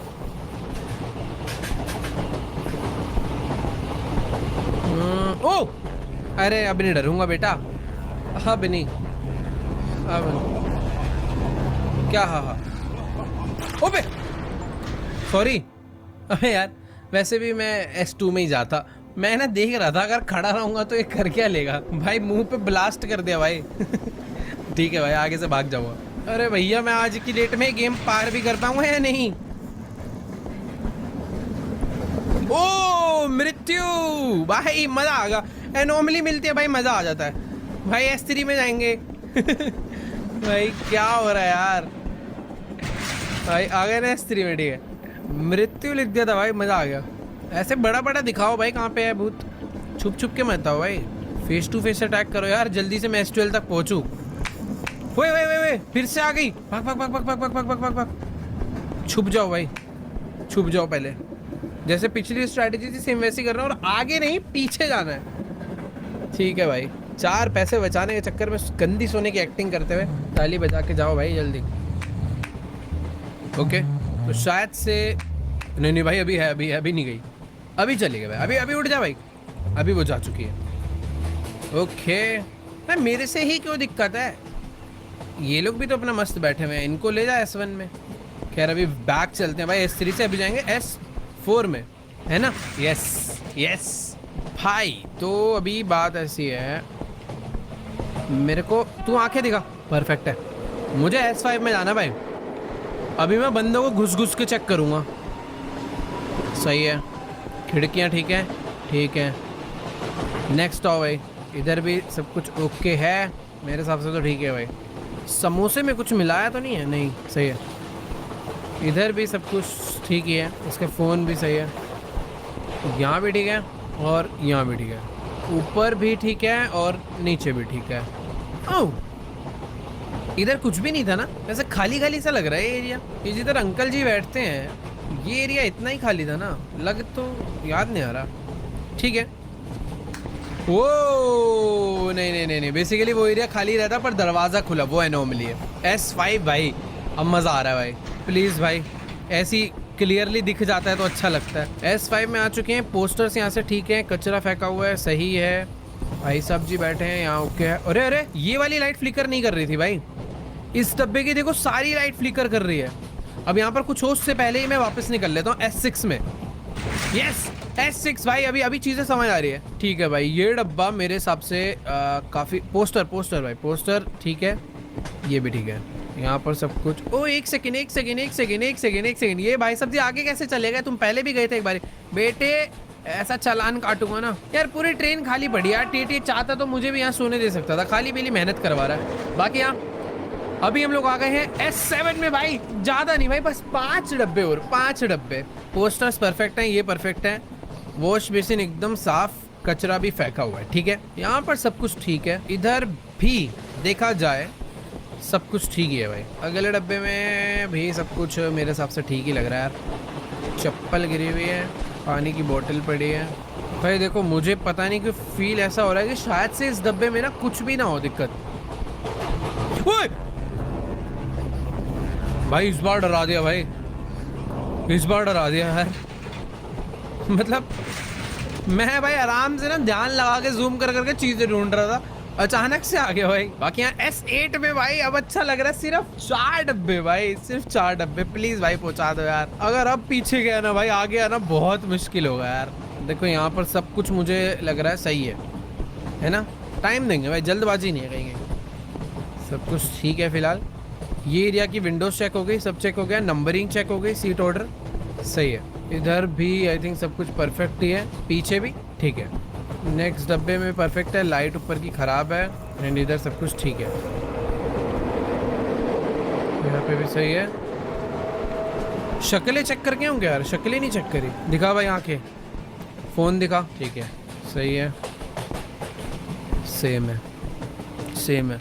ओ अरे अब नहीं डरूंगा बेटा, अब नहीं, अब क्या? हाँ ओबे सॉरी। अबे यार वैसे भी मैं S2 में ही जाता। मैं ना देख रहा था अगर खड़ा रहूंगा तो ये कर क्या लेगा। भाई मुंह पे ब्लास्ट कर दिया भाई। ठीक है भाई, आगे से भाग जाऊंगा। अरे भैया मैं आज की डेट में गेम पार भी कर पाऊंगा या नहीं? ओ मृत्यु भाई, मजा आ गया। एनोमली मिलती है भाई, मजा आ जाता है भाई। S3 में जाएंगे। भाई क्या हो रहा है यार? भाई आ गए ना S3 में, ठीक है। मृत्यु लिख दिया था भाई, मजा आ गया। ऐसे बड़ा बड़ा दिखाओ भाई, कहाँ पे है भूत? छुप छुप के मत आओ भाई, फेस टू फेस अटैक करो यार, जल्दी से मैं S12 तक पहुंचू। वे फिर से आ गई। भाग भाग भाग भाग भाग भाग भाग भाग भाग। छुप जाओ भाई, छुप जाओ पहले। जैसे पिछली स्ट्रैटेजी थी सेम वैसी करना, और आगे नहीं पीछे जाना है। ठीक है भाई, 4 पैसे बचाने के चक्कर में गंदी सोने की एक्टिंग करते हुए ताली बजा के जाओ भाई जल्दी। ओके तो शायद से नहीं भाई, अभी है, अभी नहीं गई, अभी चली गई भाई। अभी उठ जा भाई, अभी वो जा चुकी है। ओके भाई, मेरे से ही क्यों दिक्कत है? ये लोग भी तो अपना मस्त बैठे हुए हैं, इनको ले जा S1 में। खैर अभी बैक चलते हैं भाई, S3 से अभी जाएंगे S4 में, है ना? यस भाई। तो अभी बात ऐसी है, मेरे को तू आंखें दिखा, परफेक्ट है। मुझे S5 में जाना भाई। अभी मैं बंदों को घुस घुस के चेक करूँगा। सही है, खिड़कियाँ ठीक है, ठीक है। नेक्स्ट आओ भाई, इधर भी सब कुछ ओके है मेरे हिसाब से तो, ठीक है भाई। समोसे में कुछ मिलाया तो नहीं है? नहीं, सही है। इधर भी सब कुछ ठीक ही है, इसका फ़ोन भी सही है, यहाँ भी ठीक है और यहाँ भी ठीक है, ऊपर भी ठीक है और नीचे भी ठीक है। ओह इधर कुछ भी नहीं था ना, वैसे खाली खाली सा लग रहा है ये एरिया। ये जिधर अंकल जी बैठते हैं ये एरिया इतना ही खाली था ना, लग तो याद नहीं आ रहा। ठीक है, वो नहीं, बेसिकली वो एरिया खाली रहता पर दरवाज़ा खुला, वो एनोमली है। S5 भाई, अब मज़ा आ रहा है भाई। प्लीज़ भाई, ऐसी क्लियरली दिख जाता है तो अच्छा लगता है। S5 में आ चुके हैं, पोस्टर्स यहाँ से ठीक है, कचरा फेंका हुआ है, सही है भाई। सब जी बैठे हैं यहाँ, ओके है। अरे ये वाली लाइट फ्लिकर नहीं कर रही थी भाई, इस डब्बे की देखो सारी लाइट फ्लिकर कर रही है। अब यहाँ पर कुछ हो उससे पहले ही मैं वापस निकल लेता हूँ S6 में। यस S6 भाई, अभी अभी चीजें समझ आ रही है। ठीक है भाई, ये डब्बा मेरे हिसाब से काफी पोस्टर भाई, पोस्टर ठीक है, ये भी ठीक है। यहाँ पर सब कुछ, ओ एक सेकेंड, ये भाई साहब जी आगे कैसे चले गए? तुम पहले भी गए थे एक बार बेटे, ऐसा चालान काटूंगा ना यार। पूरी ट्रेन खाली पड़ी यार। टीटी चाहता तो मुझे भी यहाँ सोने दे सकता था, खाली पीली मेहनत करवा रहा है। बाकी यहाँ अभी हम लोग आ गए हैं S7 में भाई, ज्यादा नहीं भाई, बस 5 डब्बे और 5 डब्बे। पोस्टर्स परफेक्ट हैं, ये परफेक्ट है, वॉश बेसिन एकदम साफ, कचरा भी फेंका हुआ है, ठीक है। यहाँ पर सब कुछ ठीक है, इधर भी देखा जाए सब कुछ ठीक ही है भाई। अगले डब्बे में भी सब कुछ मेरे हिसाब से ठीक ही लग रहा है यार। चप्पल गिरी हुई है, पानी की बोतल पड़ी है भाई। देखो मुझे पता नहीं क्यों फील ऐसा हो रहा है कि शायद से इस डब्बे में ना कुछ भी ना हो दिक्कत। ओए! भाई इस बार डरा दिया भाई, इस बार डरा दिया यार। मतलब मैं भाई आराम से ना ध्यान लगा के जूम कर करके चीजें ढूंढ रहा था, अचानक से आ गया भाई। बाकी यहाँ S8 में भाई अब अच्छा लग रहा है, सिर्फ 4 डब्बे भाई, सिर्फ 4 डब्बे। प्लीज भाई पहुंचा दो यार, अगर अब पीछे गया ना भाई, आगे आना बहुत मुश्किल होगा यार। देखो यहाँ पर सब कुछ मुझे लग रहा है सही है ना। टाइम देंगे भाई, जल्दबाजी नहीं है कहीं। सब कुछ ठीक है फिलहाल। ये एरिया की विंडोज चेक हो गई, सब चेक हो गया, नंबरिंग चेक हो गई, सीट ऑर्डर सही है। इधर भी आई थिंक सब कुछ परफेक्ट ही है, पीछे भी ठीक है। नेक्स्ट डब्बे में परफेक्ट है, लाइट ऊपर की खराब है, एंड इधर सब कुछ ठीक है। यहाँ पे भी सही है। शक्लें चेक करके होंगे यार, शक्लें नहीं चेक करी। दिखा भाई आंखें, फोन दिखा, ठीक है सही है, सेम है, सेम है।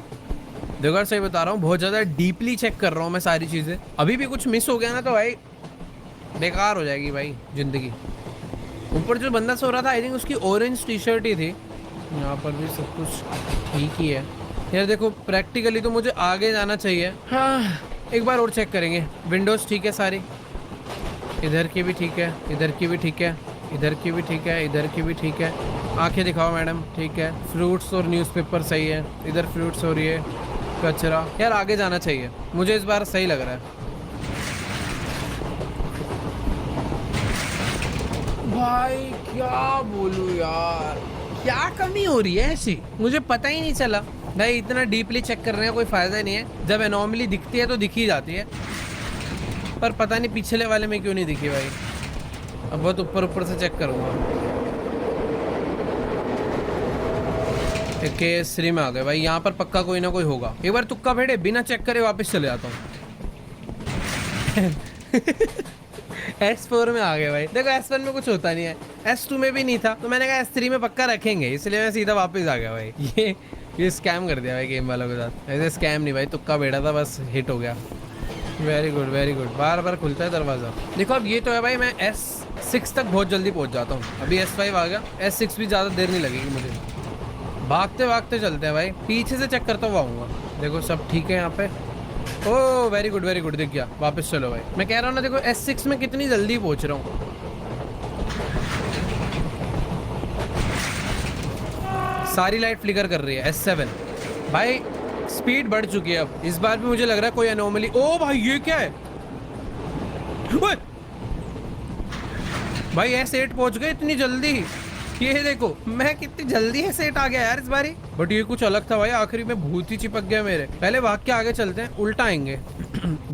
देखो यार सही बता रहा हूँ, बहुत ज़्यादा डीपली चेक कर रहा हूँ मैं सारी चीज़ें। अभी भी कुछ मिस हो गया ना तो भाई बेकार हो जाएगी भाई ज़िंदगी। ऊपर जो बंदा सो रहा था आई थिंक उसकी ऑरेंज टी शर्ट ही थी। यहाँ पर भी सब कुछ ठीक ही है यार। देखो प्रैक्टिकली तो मुझे आगे जाना चाहिए। हाँ एक बार और चेक करेंगे। विंडोज़ ठीक है सारी, इधर की भी ठीक है, इधर की भी ठीक है, इधर की भी ठीक है, इधर की भी ठीक है। आंखें दिखाओ मैडम, ठीक है। फ्रूट्स और न्यूज़पेपर सही है, इधर फ्रूट्स हो रही है, कचरा। यार आगे जाना चाहिए, मुझे इस बार सही लग रहा है भाई। क्या बोलूं यार, क्या कमी हो रही है ऐसी, मुझे पता ही नहीं चला भाई। इतना डीपली चेक करने का कोई फायदा नहीं है, जब एनॉमली दिखती है तो दिख ही जाती है, पर पता नहीं पिछले वाले में क्यों नहीं दिखी भाई। अब बहुत ऊपर ऊपर से चेक करूंगा। केसरी में आ गए भाई, यहाँ पर पक्का कोई ना कोई होगा। एक बार तुक्का फेंटे, बिना चेक करे वापस चले जाता हूँ। S4 में आ गए भाई। देखो S1 में कुछ होता नहीं है, S2 में भी नहीं था, तो मैंने कहा S3 में पक्का रखेंगे, इसलिए मैं सीधा वापस आ गया भाई। ये स्कैम कर दिया भाई गेम वालों के साथ। ऐसे स्कैम नहीं भाई, तुक्का बैठा था बस, हिट हो गया। Very good very good. बार बार खुलता है दरवाज़ा। देखो अब ये तो है भाई, मैं S6 तक बहुत जल्दी पहुँच जाता हूँ। अभी S5 आ गया, S6 भी ज़्यादा देर नहीं लगेगी मुझे। भागते भागते चलते हैं भाई, पीछे से चेक करता हुआ आऊँगा। देखो सब ठीक है यहाँ पे। ओह वेरी गुड दिख गया। वापस चलो भाई, मैं कह रहा हूँ ना, देखो S6 में कितनी जल्दी पहुँच रहा हूँ। सारी लाइट फ्लिकर कर रही है। S7 भाई स्पीड बढ़ चुकी है अब। इस बार भी मुझे लग रहा है कोई एनोमली। ओ भाई ये क्या है भाई, S8 पहुँच गए इतनी जल्दी। ये देखो मैं कितनी जल्दी S8 आ गया यार इस बारी। बट ये कुछ अलग था भाई, आखिरी में भूत ही चिपक गया मेरे। पहले भाग के आगे चलते हैं, उल्टा आएंगे।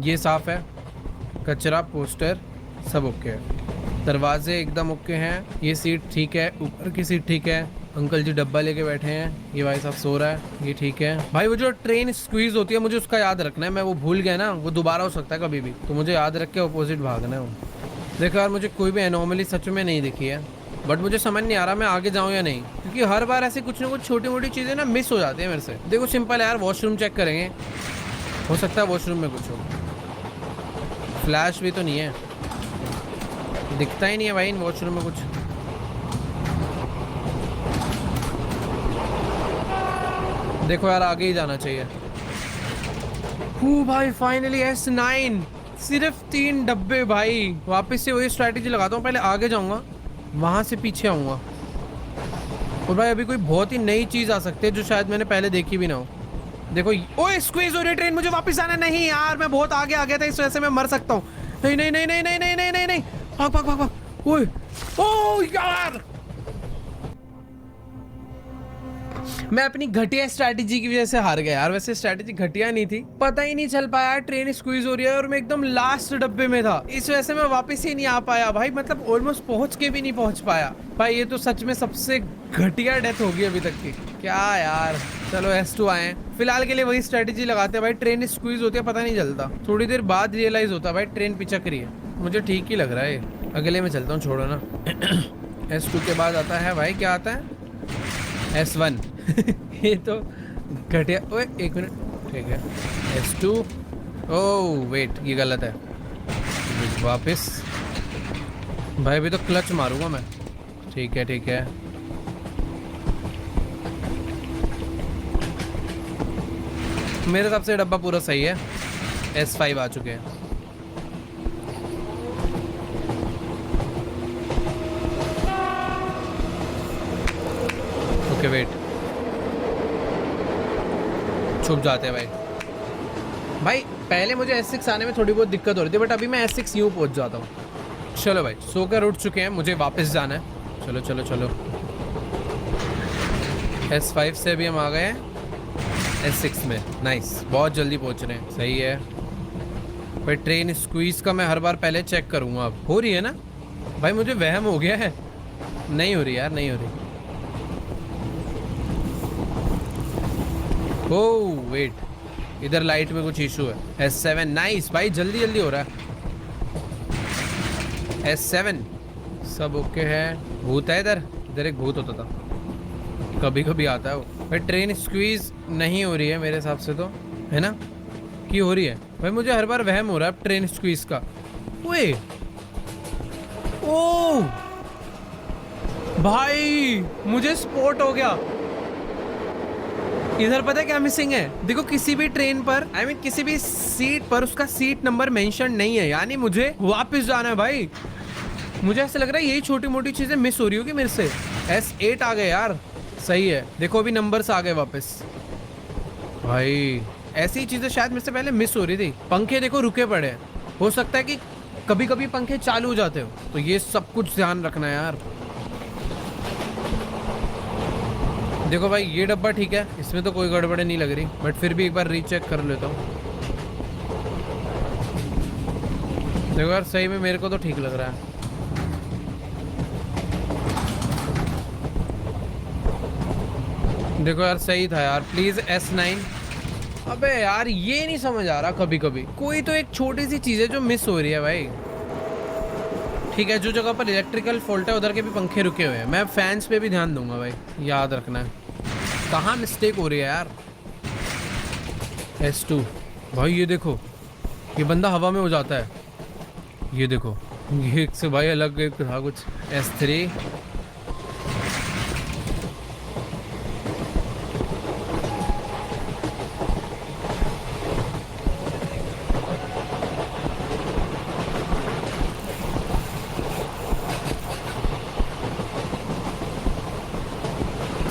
ये साफ है, कचरा पोस्टर सब ओके है, दरवाजे एकदम ओके हैं। ये सीट ठीक है, ऊपर की सीट ठीक है। अंकल जी डब्बा लेके बैठे हैं, ये भाई साहब सो रहा है, ये ठीक है। भाई वो जो ट्रेन स्क्वीज होती है मुझे उसका याद रखना है, मैं वो भूल गया ना, वो दोबारा हो सकता है कभी भी, तो मुझे याद रख के अपोजिट भागना है वो। देखो यार मुझे कोई भी एनोमली सच में नहीं दिखी है, बट मुझे समझ नहीं आ रहा मैं आगे जाऊं या नहीं, क्योंकि हर बार ऐसे कुछ ना कुछ छोटी मोटी चीज़ें ना मिस हो जाती है मेरे से। देखो सिंपल है यार, वॉशरूम चेक करेंगे, हो सकता है वॉशरूम में कुछ हो। फ्लैश भी तो नहीं है, दिखता ही नहीं है भाई इन वॉशरूम में कुछ। देखो यार आगे ही जाना चाहिए। भाई फाइनली S9, सिर्फ 3 डब्बे भाई। वापस से वही स्ट्रैटेजी लगाता हूँ, पहले आगे जाऊंगा, वहां से पीछे आऊंगा। और भाई अभी कोई बहुत ही नई चीज आ सकती है जो शायद मैंने पहले देखी भी ना हो। देखो ओए स्क्वीज हो रही है ट्रेन, मुझे वापस आना। नहीं यार मैं बहुत आगे आ गया था, इस वजह से मैं मर सकता हूँ। नहीं नहीं नहीं नहीं नहीं नहीं नहीं नहीं नहीं, भाग भाग भाग भाग। ओए ओ यार, मैं अपनी घटिया स्ट्रैटेजी की वजह से हार गया यार। वैसे स्ट्रैटेजी घटिया नहीं थी, पता ही नहीं चल पाया ट्रेन स्क्वीज हो रही है और मैं एकदम लास्ट डब्बे में था, इस वजह से मैं वापस ही नहीं आ पाया भाई। मतलब ऑलमोस्ट पहुंच के भी नहीं पहुंच पाया भाई। ये तो सच में सबसे घटिया डेथ होगी अभी तक की। क्या यार, चलो S2 आए, फिलहाल के लिए वही स्ट्रैटेजी लगाते हैं भाई। ट्रेन स्क्वीज होती है पता नहीं चलता, थोड़ी देर बाद रियलाइज होता है भाई ट्रेन पिचक रही है। मुझे ठीक ही लग रहा है, अगले में चलता हूँ, छोड़ो ना। S2 के बाद आता है भाई, क्या आता है? S1। ये तो घटिया। ओए एक मिनट, ठीक है S2। ओह वेट, ये गलत है, वापस भाई। अभी तो क्लच मारूंगा मैं। ठीक है ठीक है, मेरे हिसाब से डब्बा पूरा सही है। S5 आ चुके हैं। ओके वेट, छुप जाते हैं भाई। पहले मुझे S6 आने में थोड़ी बहुत दिक्कत हो रही थी, बट अभी मैं S6 यूं पहुंच जाता हूँ। चलो भाई, सोकर उठ चुके हैं, मुझे वापस जाना है। चलो चलो चलो, S5 से भी हम आ गए हैं S6 में। नाइस, बहुत जल्दी पहुंच रहे हैं, सही है भाई। ट्रेन स्क्वीज का मैं हर बार पहले चेक करूंगा। अब हो रही है ना भाई? मुझे वहम हो गया है, नहीं हो रही यार, नहीं हो रही। ओह वेट, इधर लाइट में कुछ इशू है। S7 नाइस भाई, जल्दी जल्दी हो रहा है। S7 सब ओके है। भूत है इधर, इधर एक भूत होता था, कभी कभी आता है वो भाई। ट्रेन स्क्वीज नहीं हो रही है मेरे हिसाब से तो, है ना कि हो रही है भाई? मुझे हर बार वहम हो रहा है अब ट्रेन स्क्वीज का। ओए ओह भाई, मुझे स्पॉट हो गया इधर। पता है क्या मिसिंग है? देखो किसी भी ट्रेन पर, I mean, किसी भी सीट पर उसका सीट नंबर मेंशन नहीं है, यानी मुझे वापस जाना है भाई। मुझे ऐसा लग रहा है यही छोटी मोटी चीजें मिस हो रही होगी मेरे से। S8 आ गए यार, सही है। देखो अभी नंबर्स आ गए वापस भाई। ऐसी चीजें शायद मेरे से पहले मिस हो रही थी। पंखे देखो रुके पड़े हैं, हो सकता है कि कभी कभी पंखे चालू हो जाते हो, तो ये सब कुछ ध्यान रखना है यार। देखो भाई ये डब्बा ठीक है, इसमें तो कोई गड़बड़ी नहीं लग रही, बट फिर भी एक बार रीचेक कर लेता हूँ। देखो यार सही में मेरे को तो ठीक लग रहा है। देखो यार सही था यार, प्लीज S9। अबे यार ये नहीं समझ आ रहा, कभी कभी कोई तो एक छोटी सी चीज है जो मिस हो रही है भाई। ठीक है, जो जगह पर इलेक्ट्रिकल फॉल्ट है उधर के भी पंखे रुके हुए हैं। मैं फैंस पे भी ध्यान दूंगा भाई, याद रखना है कहाँ मिस्टेक हो रही है यार। S2 भाई, ये देखो ये बंदा हवा में हो जाता है, ये देखो ये एक से भाई अलग एक था कुछ। S3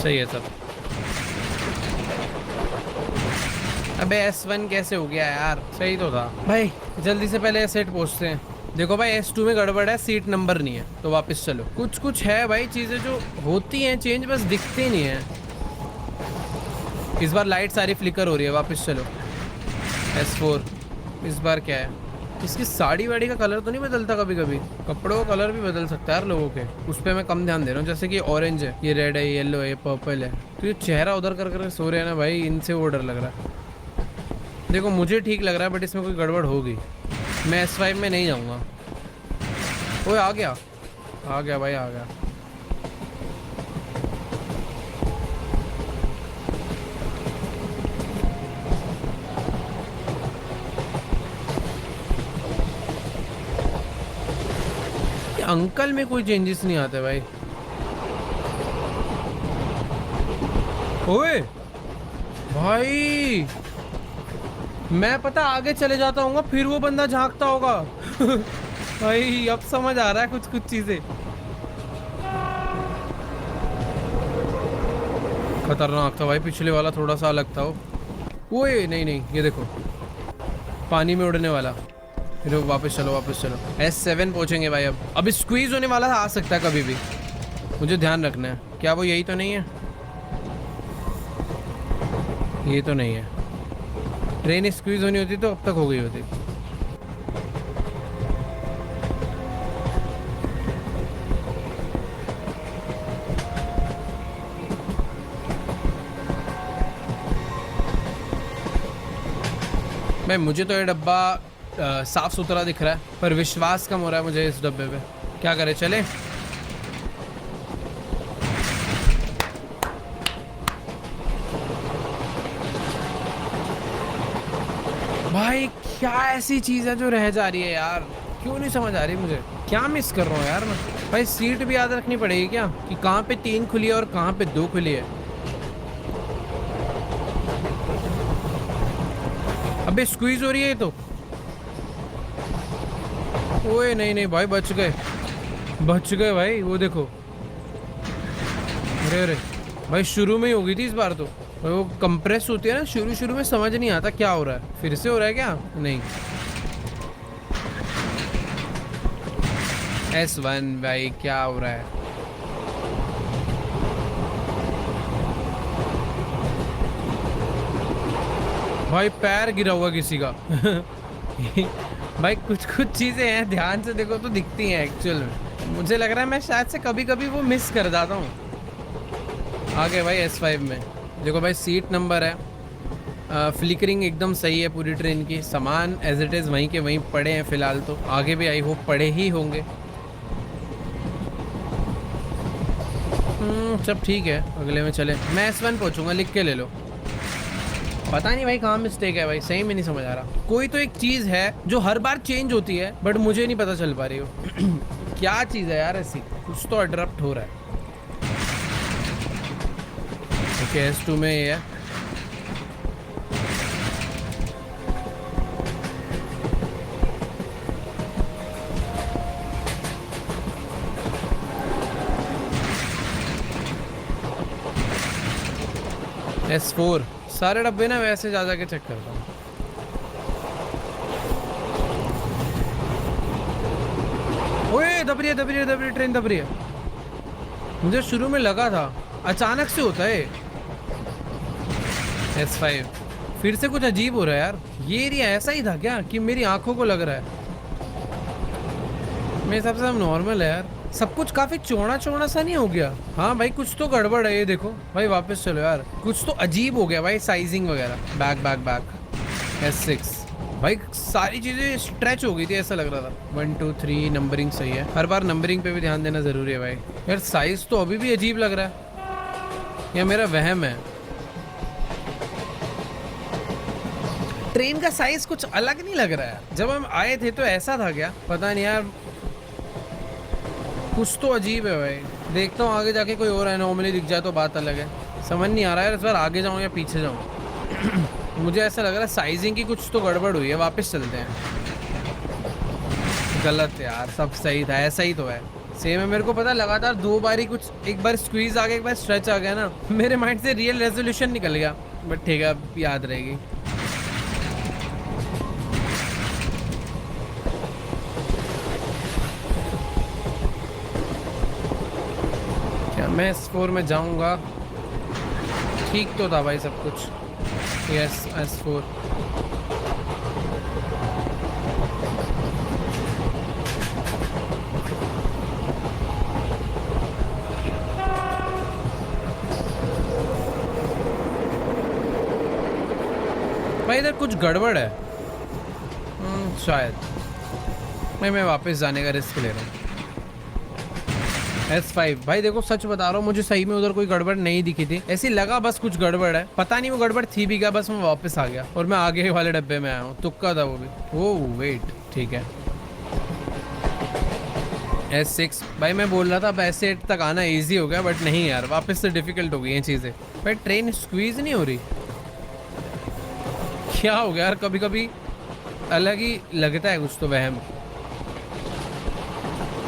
सही है सब। अबे S1 कैसे हो गया यार? सही तो था भाई। जल्दी से पहले S8 पहुंचते हैं। देखो भाई S2 में गड़बड़ है, सीट नंबर नहीं है, तो वापस चलो। कुछ कुछ है भाई, चीजें जो होती हैं चेंज, बस दिखती नहीं है। इस बार लाइट सारी फ्लिकर हो रही है, वापस चलो। S4 इस बार क्या है? इसकी साड़ी वाड़ी का कलर तो नहीं बदलता? कभी कभी कपड़ों का कलर भी बदल सकता है यार लोगों के, उस पर मैं कम ध्यान दे रहा हूँ। जैसे कि ऑरेंज है, ये रेड है, ये येलो है, ये पर्पल है, तो ये चेहरा उधर कर कर सो रहे हैं ना भाई, इनसे वो डर लग रहा है। देखो मुझे ठीक लग रहा है, बट इसमें कोई गड़बड़ होगी। मैं S5 में नहीं जाऊँगा। ओए आ गया, आ गया भाई, आ गया। अंकल में कोई चेंजेस नहीं आते भाई। ओए भाई, मैं पता आगे चले जाता हूँ, फिर वो बंदा झांकता होगा। भाई अब समझ आ रहा है कुछ कुछ चीजें। खतरनाक था भाई, पिछले वाला थोड़ा सा अलग था वो। ओए नहीं नहीं, ये देखो पानी में उड़ने वाला। फिर वापस चलो वापस चलो। S7 पहुंचेंगे भाई। अब स्क्वीज होने वाला आ सकता है कभी भी, मुझे ध्यान रखना है। क्या वो यही तो नहीं है? ये तो नहीं है। ट्रेन स्क्वीज होनी होती तो अब तक हो गई होती। भाई मुझे तो ये डब्बा साफ सुथरा दिख रहा है, पर विश्वास कम हो रहा है मुझे इस डब्बे पे। क्या करें, चले? भाई क्या ऐसी चीज है जो रह जा रही है यार? क्यों नहीं समझ आ रही मुझे, क्या मिस कर रहा हूँ यार मैं? भाई सीट भी याद रखनी पड़ेगी क्या, कि कहाँ पे 3 खुली है और कहाँ पे 2 खुली है? अबे स्क्वीज हो रही है ये तो। ओए नहीं नहीं भाई, बच गए भाई। वो देखो, अरे अरे भाई शुरू में ही हो गई थी इस बार तो। वो कंप्रेस होती है ना शुरू में, समझ नहीं आता क्या हो रहा है। फिर से हो रहा है क्या? नहीं। S1 भाई क्या हो रहा है? भाई पैर गिरा हुआ किसी का। भाई कुछ चीजें हैं, ध्यान से देखो तो दिखती हैं एक्चुअल में। मुझे लग रहा है मैं शायद से कभी कभी वो मिस कर जाता हूँ। आगे भाई S5 में देखो भाई, सीट नंबर है। फ्लिकरिंग एकदम सही है पूरी ट्रेन की। सामान एज इट इज़ वहीं के वहीं पड़े हैं फिलहाल तो। आगे भी आई होप पड़े ही होंगे। सब ठीक है, अगले में चले। मैं S1 पहुंचूंगा, लिख के ले लो। पता नहीं भाई कहाँ मिस्टेक है भाई, सही में नहीं समझ आ रहा। कोई तो एक चीज़ है जो हर बार चेंज होती है बट मुझे नहीं पता चल पा रही हो। क्या चीज़ है यार ऐसी? कुछ तो अडरप्ट हो रहा है। ओके S2 में ये है। S4 सारे डब्बे ना वैसे जा के चेक करता हूँ। ओए दब रही है ट्रेन दब रही है। मुझे शुरू में लगा था अचानक से होता है। S5 फिर से कुछ अजीब हो रहा है यार। ये एरिया ऐसा ही था क्या कि मेरी आंखों को लग रहा है? मेरे हिसाब से सब नॉर्मल है यार। सब कुछ काफी चौड़ा सा नहीं हो गया? हाँ भाई कुछ तो गड़बड़ है। ये देखो भाई वापस चलो यार, कुछ तो अजीब हो गया भाई, साइजिंग वगैरह। बैक S6 भाई सारी चीजें स्ट्रेच हो गई थी, ऐसा लग रहा था। 1 2 3 नंबरिंग सही है। हर बार नंबरिंग पे भी ध्यान देना जरूरी है भाई। यार साइज तो अभी भी अजीब लग रहा है, या मेरा वहम है? ट्रेन का साइज कुछ अलग नहीं लग रहा है। जब हम आए थे तो ऐसा था क्या? पता नहीं यार, कुछ तो अजीब है भाई। देखता हूँ आगे जाके कोई और एनोमली दिख जाए तो बात अलग है। समझ नहीं आ रहा है इस बार आगे जाऊँ या पीछे जाऊँ। मुझे ऐसा लग रहा है साइजिंग की कुछ तो गड़बड़ हुई है। वापस चलते हैं। गलत है यार, सब सही था, ऐसा ही तो है। सेम है, मेरे को पता लगातार 2 बार ही कुछ, एक बार स्क्वीज आ गया, एक बार स्ट्रेच आ गया ना, मेरे माइंड से रियल रेजोल्यूशन निकल गया। बट ठीक है, अब याद रहेगी। मैं S4 में जाऊंगा। ठीक तो था भाई सब कुछ। Yes S4। भाई इधर कुछ गड़बड़ है शायद। मैं वापस जाने का रिस्क ले रहा हूँ। S5 भाई देखो सच बता रहा हूँ, मुझे सही में उधर कोई गड़बड़ नहीं दिखी थी। ऐसी लगा बस कुछ गड़बड़ है, पता नहीं वो गड़बड़ थी भी क्या। बस मैं वापस आ गया और मैं आगे वाले डब्बे में आया हूँ। तुक्का था वो भी। वो वेट ठीक है। S6 भाई मैं बोल रहा था अब S8 तक आना इजी हो गया, बट नहीं यार, वापस से डिफिकल्ट हो गई ये चीज़ें। भाई ट्रेन स्क्वीज नहीं हो रही, क्या हो गया यार? कभी कभी अलग ही लगता है कुछ तो वहम।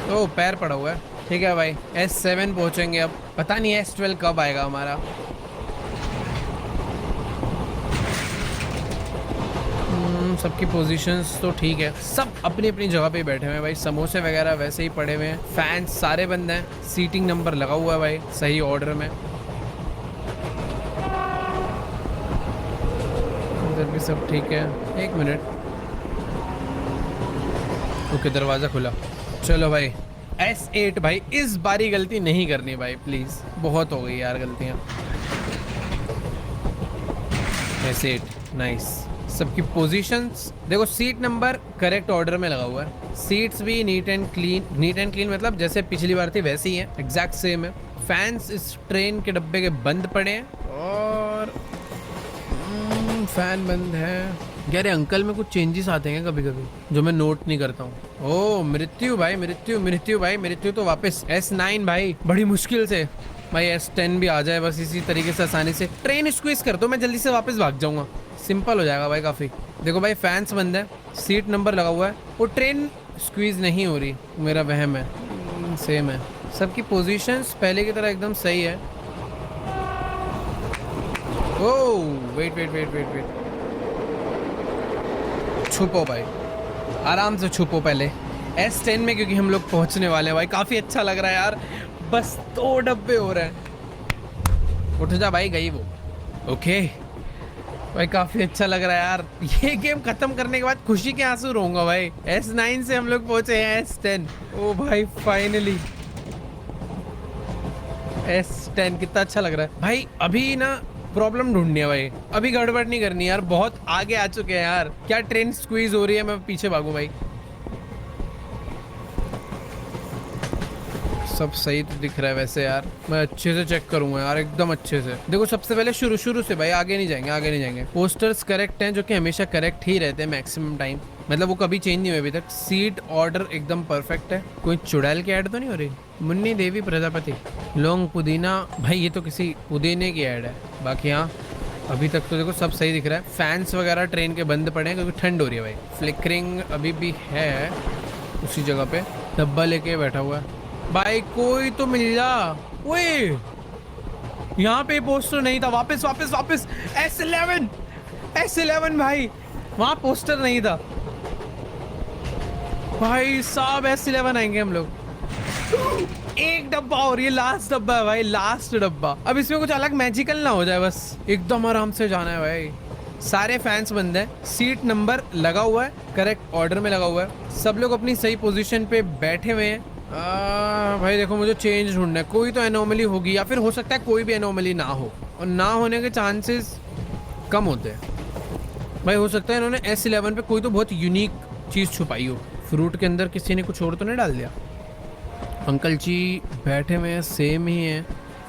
तो पैर पड़ा हुआ है। ठीक है भाई S7 पहुंचेंगे अब। पता नहीं S12 कब आएगा हमारा। सबकी पोजीशंस तो ठीक है, सब अपनी अपनी जगह पे ही बैठे हुए हैं भाई। समोसे वगैरह वैसे ही पड़े हुए हैं, फैंस सारे बंद हैं, सीटिंग नंबर लगा हुआ है भाई सही ऑर्डर में। इधर भी सब ठीक है। एक मिनट, ओके दरवाज़ा खुला। चलो भाई S8 भाई, इस बारी गलती नहीं करनी भाई प्लीज़, बहुत हो गई यार गलतियाँ। S8 nice. सबकी पोजीशंस देखो, सीट नंबर करेक्ट ऑर्डर में लगा हुआ है, सीट्स भी नीट एंड क्लीन मतलब जैसे पिछली बार थी वैसे ही है, एग्जैक्ट सेम है। फैंस इस ट्रेन के डब्बे के बंद पड़े हैं और फैन बंद है। यार अंकल में कुछ चेंजेस आते हैं कभी कभी जो मैं नोट नहीं करता हूँ। ओह मृत्यु भाई, मृत्यु भाई, मृत्यु तो वापस। S9 भाई बड़ी मुश्किल से भाई, S10 भी आ जाए बस इसी तरीके से आसानी से। ट्रेन स्क्वीज कर दो, मैं जल्दी से वापस भाग जाऊंगा, सिंपल हो जाएगा भाई काफ़ी। देखो भाई फैंस बंद है, सीट नंबर लगा हुआ है, वो ट्रेन स्क्वीज नहीं हो रही, मेरा वहम है। सेम है, सबकी पोजीशंस पहले की तरह एकदम सही है। ओह वेट, छुपो भाई, आराम से छुपो पहले S10 में, क्योंकि हम लोग पहुंचने वाले हैं भाई। काफ़ी अच्छा लग रहा है यार, बस 2 डब्बे हो रहे हैं। उठ जा भाई, गई वो। ओके भाई काफ़ी अच्छा लग रहा है यार, ये गेम ख़त्म करने के बाद खुशी के आंसू रोऊंगा भाई। S9 से हम लोग पहुंचे हैं S10। ओ भाई फाइनली S10, कितना अच्छा लग रहा है भाई। अभी ना प्रॉब्लम ढूंढनी है भाई, अभी गड़बड़ नहीं करनी यार, बहुत आगे आ चुके हैं यार। क्या ट्रेन स्क्वीज हो रही है, मैं पीछे भागूं भाई। सब सही तो दिख रहा है वैसे यार, मैं अच्छे से चेक करूंगा यार एकदम अच्छे से। देखो सबसे पहले शुरू से भाई, आगे नहीं जाएंगे। पोस्टर्स करेक्ट हैं, जो कि हमेशा करेक्ट ही रहते हैं मैक्सिमम टाइम, मतलब वो कभी चेंज नहीं हुए अभी तक। सीट ऑर्डर एकदम परफेक्ट है। कोई चुड़ैल की ऐड तो नहीं हो रही? मुन्नी देवी प्रजापति, लौंग पुदीना, भाई ये तो किसी पुदीने की ऐड है। बाकी हाँ अभी तक तो देखो सब सही दिख रहा है। फैंस वगैरह ट्रेन के बंद पड़े हैं क्योंकि ठंड हो रही है भाई। फ्लिकरिंग अभी भी है उसी जगह पे, डब्बा लेके बैठा हुआ है भाई। कोई तो मिल जा। ओए यहाँ पे पोस्टर नहीं था, वापस S11 भाई, वहाँ पोस्टर नहीं था भाई साहब। S11 आएंगे हम लोग। एक डब्बा और, ये लास्ट डब्बा है भाई, लास्ट डब्बा। अब इसमें कुछ अलग मैजिकल ना हो जाए, बस एकदम आराम से जाना है भाई। सारे फैंस बंद हैं, सीट नंबर लगा हुआ है, करेक्ट ऑर्डर में लगा हुआ है, सब लोग अपनी सही पोजीशन पे बैठे हुए हैं। भाई देखो मुझे चेंज ढूंढना है, कोई तो एनोमली होगी, या फिर हो सकता है कोई भी एनोमली ना हो, और ना होने के चांसेस कम होते हैं भाई। हो सकता है इन्होंने S11 पे कोई तो बहुत यूनिक चीज़ छुपाई हो। फ्रूट के अंदर किसी ने कुछ और तो नहीं डाल दिया? अंकल जी बैठे हुए हैं, सेम ही है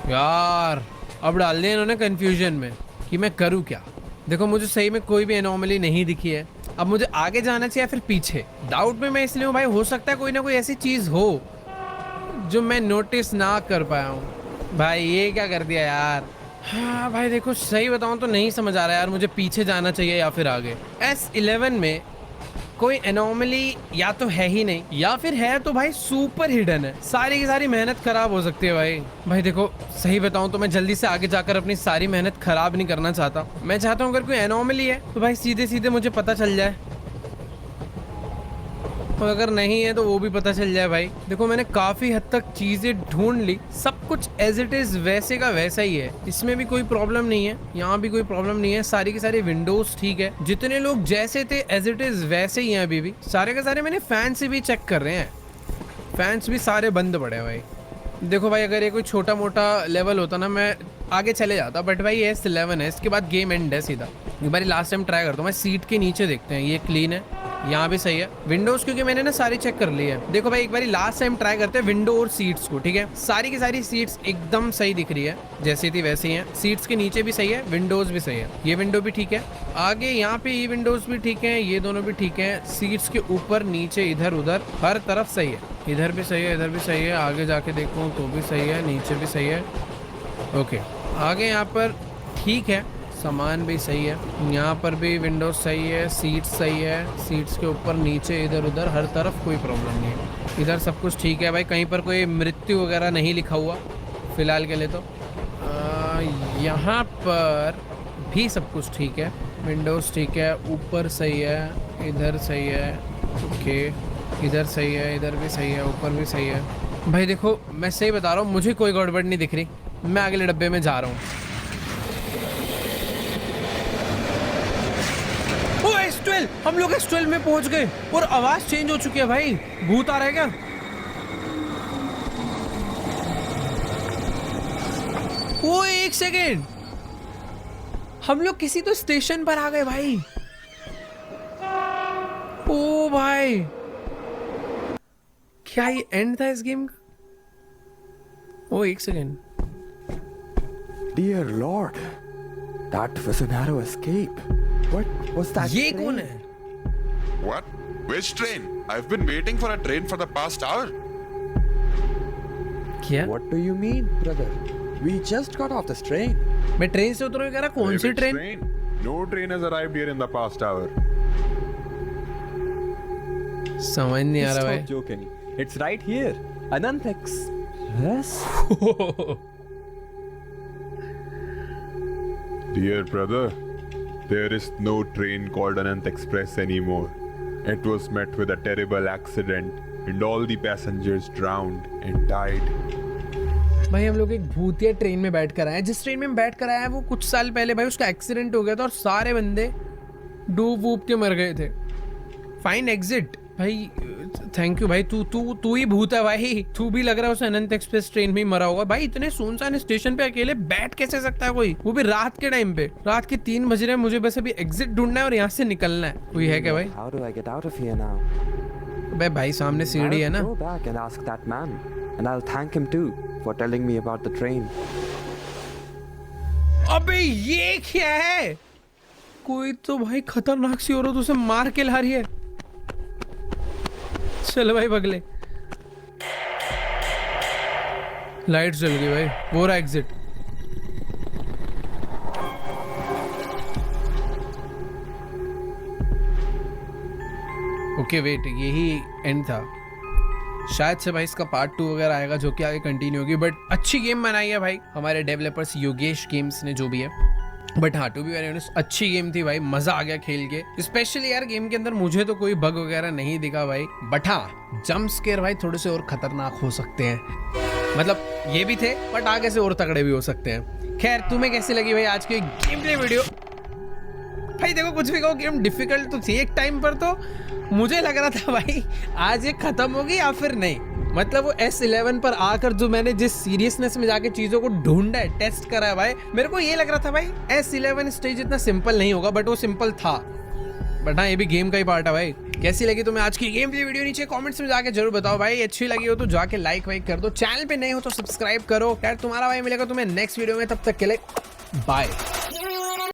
यार। अब डाल दिया इन्होंने कंफ्यूजन में कि मैं करूँ क्या। देखो मुझे सही में कोई भी एनोमली नहीं दिखी है। अब मुझे आगे जाना चाहिए या फिर पीछे, डाउट में मैं इसलिए हूँ भाई। हो सकता है कोई ना कोई ऐसी चीज़ हो जो मैं नोटिस ना कर पाया हूँ। भाई ये क्या कर दिया यार। हाँ भाई देखो सही बताऊँ तो नहीं समझ आ रहा यार, मुझे पीछे जाना चाहिए या फिर आगे। S11 में कोई एनोमली या तो है ही नहीं, या फिर है तो भाई सुपर हिडन है। सारी की सारी मेहनत खराब हो सकती है भाई देखो सही बताऊं तो मैं जल्दी से आगे जाकर अपनी सारी मेहनत खराब नहीं करना चाहता। मैं चाहता हूं अगर कोई एनोमली है तो भाई सीधे सीधे मुझे पता चल जाए, और अगर नहीं है तो वो भी पता चल जाए भाई। देखो मैंने काफ़ी हद तक चीज़ें ढूंढ ली, सब कुछ एज इट इज़ वैसे का वैसा ही है। इसमें भी कोई प्रॉब्लम नहीं है, यहाँ भी कोई प्रॉब्लम नहीं है। सारी की सारी विंडोज़ ठीक है, जितने लोग जैसे थे एज इट इज़ वैसे ही हैं अभी भी। सारे के सारे मैंने फैन से भी चेक कर रहे हैं, फैंस भी सारे बंद पड़े हैं भाई। देखो भाई अगर ये कोई छोटा मोटा लेवल होता ना मैं आगे चले जाता, बट भाई ये S11 है, इसके बाद गेम एंड है सीधा। एक बार लास्ट टाइम ट्राई करता हूँ मैं। सीट के नीचे देखते हैं, ये क्लीन है, यहाँ भी सही है। विंडोज़ क्योंकि मैंने ना सारी चेक कर ली है। देखो भाई एक बार लास्ट टाइम ट्राई करते हैं विंडो और सीट्स को, ठीक है। सारी की सारी सीट्स एकदम सही दिख रही है, जैसी थी वैसी हैं। सीट्स के नीचे भी सही है, विंडोज़ भी सही है। ये विंडो भी ठीक है, आगे यहाँ पे ये विंडोज़ भी ठीक है, ये दोनों भी ठीक है। सीट्स के ऊपर नीचे इधर उधर हर तरफ सही है, इधर भी सही है, इधर भी सही है। आगे जाके देखूँ तो भी सही है, नीचे भी सही है। ओके आगे यहाँ पर ठीक है, सामान भी सही है, यहाँ पर भी विंडोज सही है, सीट्स सही है। सीट्स के ऊपर नीचे इधर उधर हर तरफ कोई प्रॉब्लम नहीं है। इधर सब कुछ ठीक है भाई, कहीं पर कोई मृत्यु वगैरह नहीं लिखा हुआ फिलहाल के लिए तो। यहाँ पर भी सब कुछ ठीक है। विंडोज ठीक है, ऊपर सही है, इधर सही है, ओके, इधर सही है, इधर भी सही है, ऊपर भी सही है। भाई देखो मैं सही बता रहा हूँ, मुझे कोई गड़बड़ नहीं दिख रही। मैं अगले डब्बे में जा रहा हूँ। ओ S12, हम लोग S12 में पहुंच गए और आवाज चेंज हो चुकी है भाई। भूत आ रहा है क्या? ओ एक सेकेंड, हम लोग किसी तो स्टेशन पर आ गए भाई। ओ भाई, क्या ये एंड था इस गेम का? ओ एक second, Dear Lord, that was a narrow escape. What was that? ये train? कौन है? What? Which train? I've been waiting for a train for the past hour. क्या? What do you mean, brother? We just got off this train. मैं train से उतरूँ, कह रहा कौन सी Which train? No train has arrived here in the past hour. समझ नहीं आ रहा Stop भाई। joking. It's right here. Anant Express. Dear brother, there is no train called Anant Express anymore. It was met with a terrible accident and all the passengers drowned and died. भाई हम लोग एक भूतिया train में बैठ कर आए हैं। जिस ट्रेन में हम बैठ कर आए हैं वो कुछ साल पहले भाई उसका एक्सीडेंट हो गया था और सारे बंदे डूब वूब के मर गए थे। फाइन एग्जिट भाई, थैंक यू भाई। तू ही भूत है भाई। तू भी लग रहा है उस अनंत एक्सप्रेस ट्रेन में ही मरा होगा भाई। इतने सुनसान स्टेशन पे अकेले बैठ कैसे सकता है कोई, वो भी रात के टाइम पे? रात के 3 बज रहे हैं, मुझे बस अभी एग्जिट ढूंढना है और यहाँ से निकलना है। कोई है क्या भाई? How do I get out of here now? भाई सामने सीढ़ी है ना। I'll go back and ask that man, and I'll thank him too for telling me about the train. अबे ये क्या है? कोई तो भाई खतरनाक सी औरत उसे मार के ला रही है। चल भाई बगले, लाइट जल गई भाई। वो रहा एग्जिट। ओके वेट, यही एंड था शायद से भाई। इसका पार्ट 2 वगैरह आएगा जो कि आगे कंटिन्यू होगी। बट अच्छी गेम बनाई है भाई हमारे डेवलपर्स योगेश गेम्स ने, जो भी है। बट हाँ, टू बी वेरी ऑनेस्ट अच्छी गेम थी भाई, मजा आ गया खेल के। स्पेशली यार गेम के अंदर मुझे तो कोई बग वगैरह नहीं दिखा भाई। बट हाँ, जंप स्केयर भाई थोड़े से और खतरनाक हो सकते हैं। मतलब ये भी थे बट आगे से और तगड़े भी हो सकते हैं। खैर, तुम्हें कैसी लगी भाई आज की गेम प्ले वीडियो? भाई देखो, कुछ भी कहो, गेम डिफिकल्ट तो थी एक टाइम पर। तो मुझे लग रहा था भाई आज ये खत्म होगी या फिर नहीं। मतलब वो S11 पर आकर जो मैंने जिस सीरियसनेस में जाके चीजों को ढूंढा है, टेस्ट करा है भाई, मेरे को ये लग रहा था भाई S11 स्टेज इतना सिंपल नहीं होगा। बट वो सिंपल था। बट हाँ, ये भी गेम का ही पार्ट है भाई। कैसी लगी तुम्हें आज की गेम प्ले वीडियो? नीचे कमेंट्स में जाके जरूर बताओ भाई। अच्छी लगी हो तो जाके लाइक वाइक कर दो। चैनल पे नए हो तो सब्सक्राइब करो। खैर, तुम्हारा भाई मिलेगा तुम्हें नेक्स्ट वीडियो में। तब तक के लिए बाय।